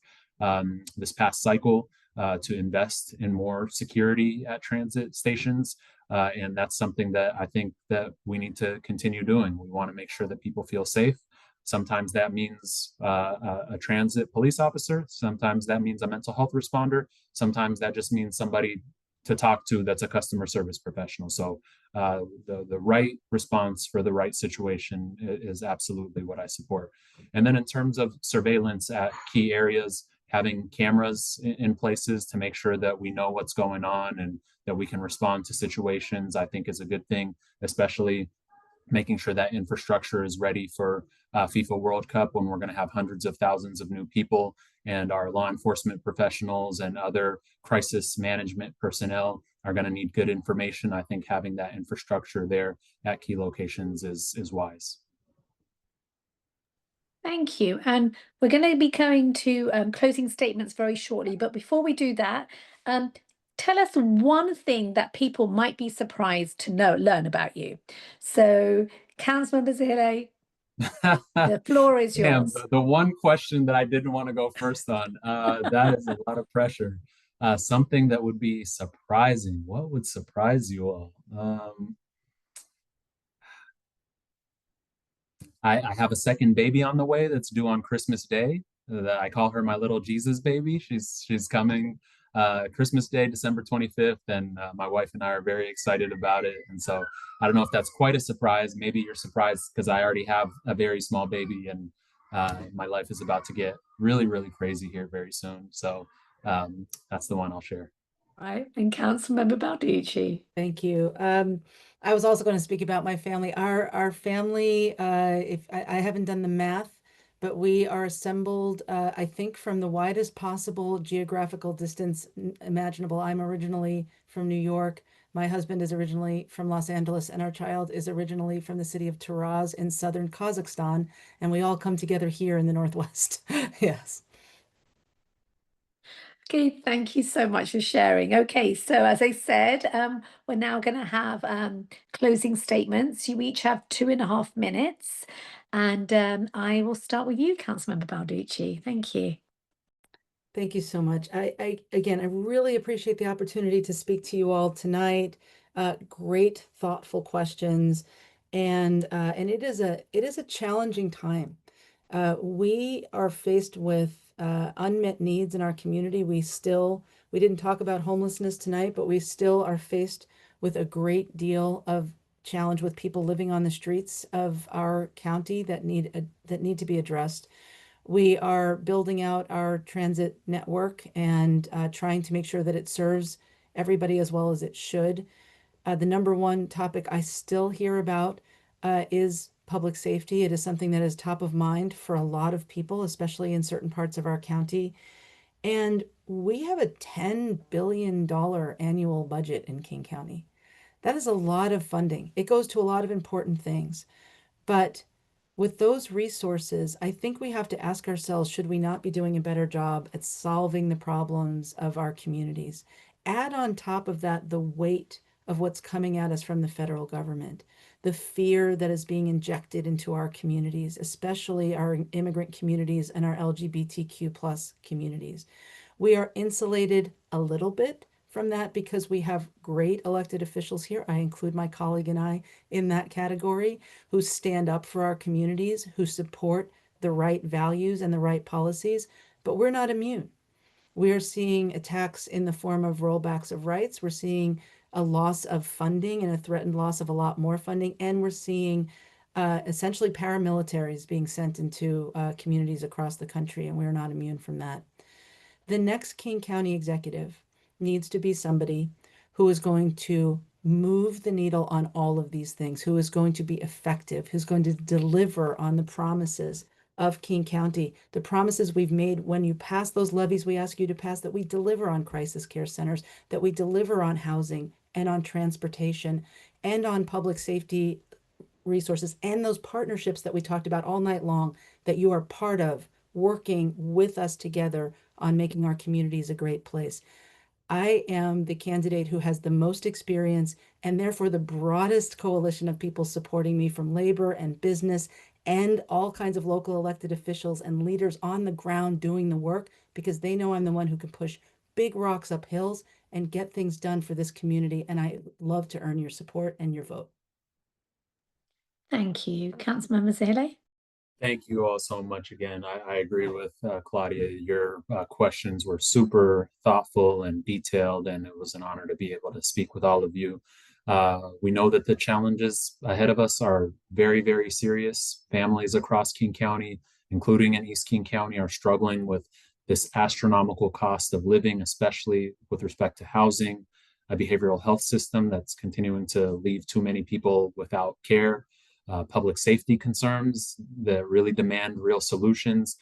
cycle to invest in more security at transit stations. And that's something that I think that we need to continue doing. We want to make sure that people feel safe. Sometimes that means a transit police officer. Sometimes that means a mental health responder. Sometimes that just means somebody to talk to that's a customer service professional. So the right response for the right situation is absolutely what I support. And then in terms of surveillance at key areas, having cameras in places to make sure that we know what's going on and that we can respond to situations, I think is a good thing, especially making sure that infrastructure is ready for FIFA World Cup when we're going to have hundreds of thousands of new people, and our law enforcement professionals and other crisis management personnel are going to need good information. I think having that infrastructure there at key locations is wise. Thank you. And we're going to be going to closing statements very shortly. But before we do that, tell us one thing that people might be surprised to learn about you. So, Councilmember Zahile, the floor is yours. The one question that I didn't want to go first on, that is a lot of pressure. Something that would be surprising. What would surprise you all? I have a second baby on the way that's due on Christmas Day. I call her my little Jesus baby. She's coming Christmas Day, December 25th, and my wife and I are very excited about it. And so I don't know if that's quite a surprise. Maybe you're surprised because I already have a very small baby, and my life is about to get really, really crazy here very soon. So that's the one I'll share. Right, and Councilmember Balducci. Thank you. I was also going to speak about my family. Our family, if I haven't done the math, but we are assembled, I think, from the widest possible geographical distance imaginable. I'm originally from New York. My husband is originally from Los Angeles, and our child is originally from the city of Taraz in southern Kazakhstan. And we all come together here in the Northwest. Yes. Okay, thank you so much for sharing. Okay, so as I said, we're now going to have closing statements. You each have 2.5 minutes, and I will start with you, Councilmember Balducci. Thank you. Thank you so much. Again, I really appreciate the opportunity to speak to you all tonight. Great, thoughtful questions, and it is a challenging time. We are faced with unmet needs in our community. We didn't talk about homelessness tonight, but we still are faced with a great deal of challenge with people living on the streets of our county that need to be addressed. We are building out our transit network and trying to make sure that it serves everybody as well as it should. The number one topic I still hear about is public safety. It is something that is top of mind for a lot of people, especially in certain parts of our county. And we have a $10 billion annual budget in King County. That is a lot of funding. It goes to a lot of important things. But with those resources, I think we have to ask ourselves, should we not be doing a better job at solving the problems of our communities? Add on top of that the weight of what's coming at us from the federal government, the fear that is being injected into our communities, especially our immigrant communities and our LGBTQ plus communities. We are insulated a little bit from that because we have great elected officials here. I include my colleague and I in that category, who stand up for our communities, who support the right values and the right policies, but we're not immune. We are seeing attacks in the form of rollbacks of rights. We're seeing a loss of funding and a threatened loss of a lot more funding. And we're seeing essentially paramilitaries being sent into communities across the country, and we're not immune from that. The next King County executive needs to be somebody who is going to move the needle on all of these things, who is going to be effective, who's going to deliver on the promises of King County, the promises we've made when you pass those levies we ask you to pass, that we deliver on crisis care centers, that we deliver on housing and on transportation and on public safety resources, and those partnerships that we talked about all night long that you are part of, working with us together on making our communities a great place. I am the candidate who has the most experience and therefore the broadest coalition of people supporting me, from labor and business and all kinds of local elected officials and leaders on the ground doing the work, because they know I'm the one who can push big rocks up hills and get things done for this community. And I love to earn your support and your vote. Thank you. Councilmember Zille. Thank you all so much again. I agree with Claudia. Your questions were super thoughtful and detailed, and it was an honor to be able to speak with all of you. We know that the challenges ahead of us are very, very serious. Families across King County, including in East King County, are struggling with this astronomical cost of living, especially with respect to housing, a behavioral health system that's continuing to leave too many people without care. Public safety concerns that really demand real solutions,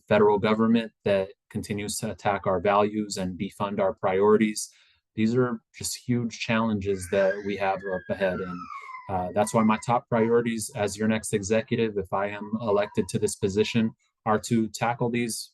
federal government that continues to attack our values and defund our priorities. These are just huge challenges that we have up ahead. And that's why my top priorities as your next executive, if I am elected to this position, are to tackle these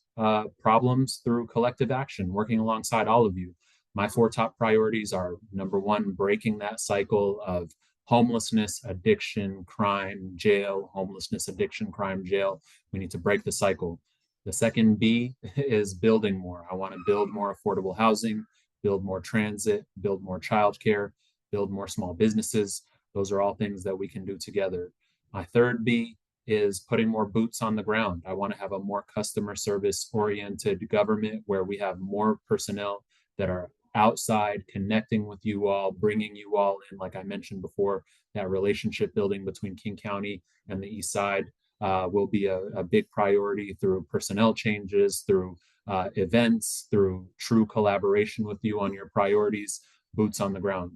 problems through collective action, working alongside all of you. My 4 top priorities are: number 1, breaking that cycle of homelessness, addiction, crime, jail, homelessness, addiction, crime, jail. We need to break the cycle. The second B is building more. I want to build more affordable housing, build more transit, build more childcare, build more small businesses. Those are all things that we can do together. My third B is putting more boots on the ground. I want to have a more customer service oriented government where we have more personnel that are outside, connecting with you all, bringing you all in. Like I mentioned before, that relationship building between King County and the East Side will be a big priority through personnel changes, through events, through true collaboration with you on your priorities, boots on the ground.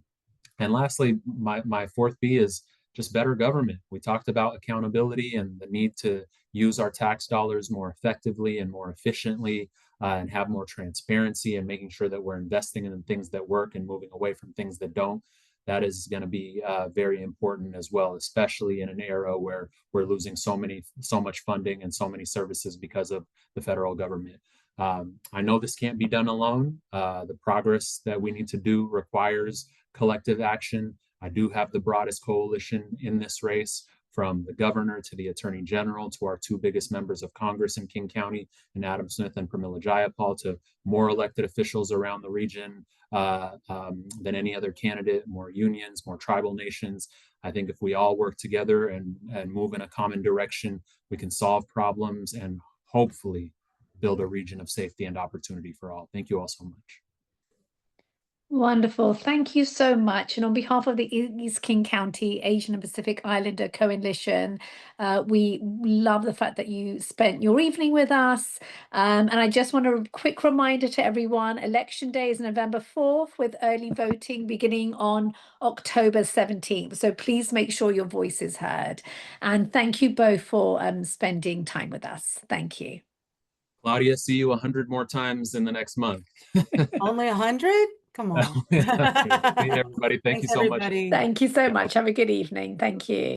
And lastly, my fourth B is just better government. We talked about accountability and the need to use our tax dollars more effectively and more efficiently, and have more transparency, and making sure that we're investing in things that work and moving away from things that don't. That is going to be very important as well, especially in an era where we're losing so much funding and so many services because of the federal government. I know this can't be done alone. The progress that we need to do requires collective action. I do have the broadest coalition in this race, from the governor to the attorney general to our 2 biggest members of Congress in King County, and Adam Smith and Pramila Jayapal, to more elected officials around the region than any other candidate, more unions, more tribal nations. I think if we all work together and move in a common direction, we can solve problems and hopefully build a region of safety and opportunity for all. Thank you all so much. Wonderful. Thank you so much. And on behalf of the East King County Asian and Pacific Islander Coalition, we love the fact that you spent your evening with us. And I just want a quick reminder to everyone, Election Day is November 4th with early voting beginning on October 17th. So please make sure your voice is heard. And thank you both for spending time with us. Thank you. Claudia, see you 100 more times in the next month. Only 100? Come on. Everybody, thank you Thanks, so much. everybody. Thank you so much. Have a good evening. Thank you.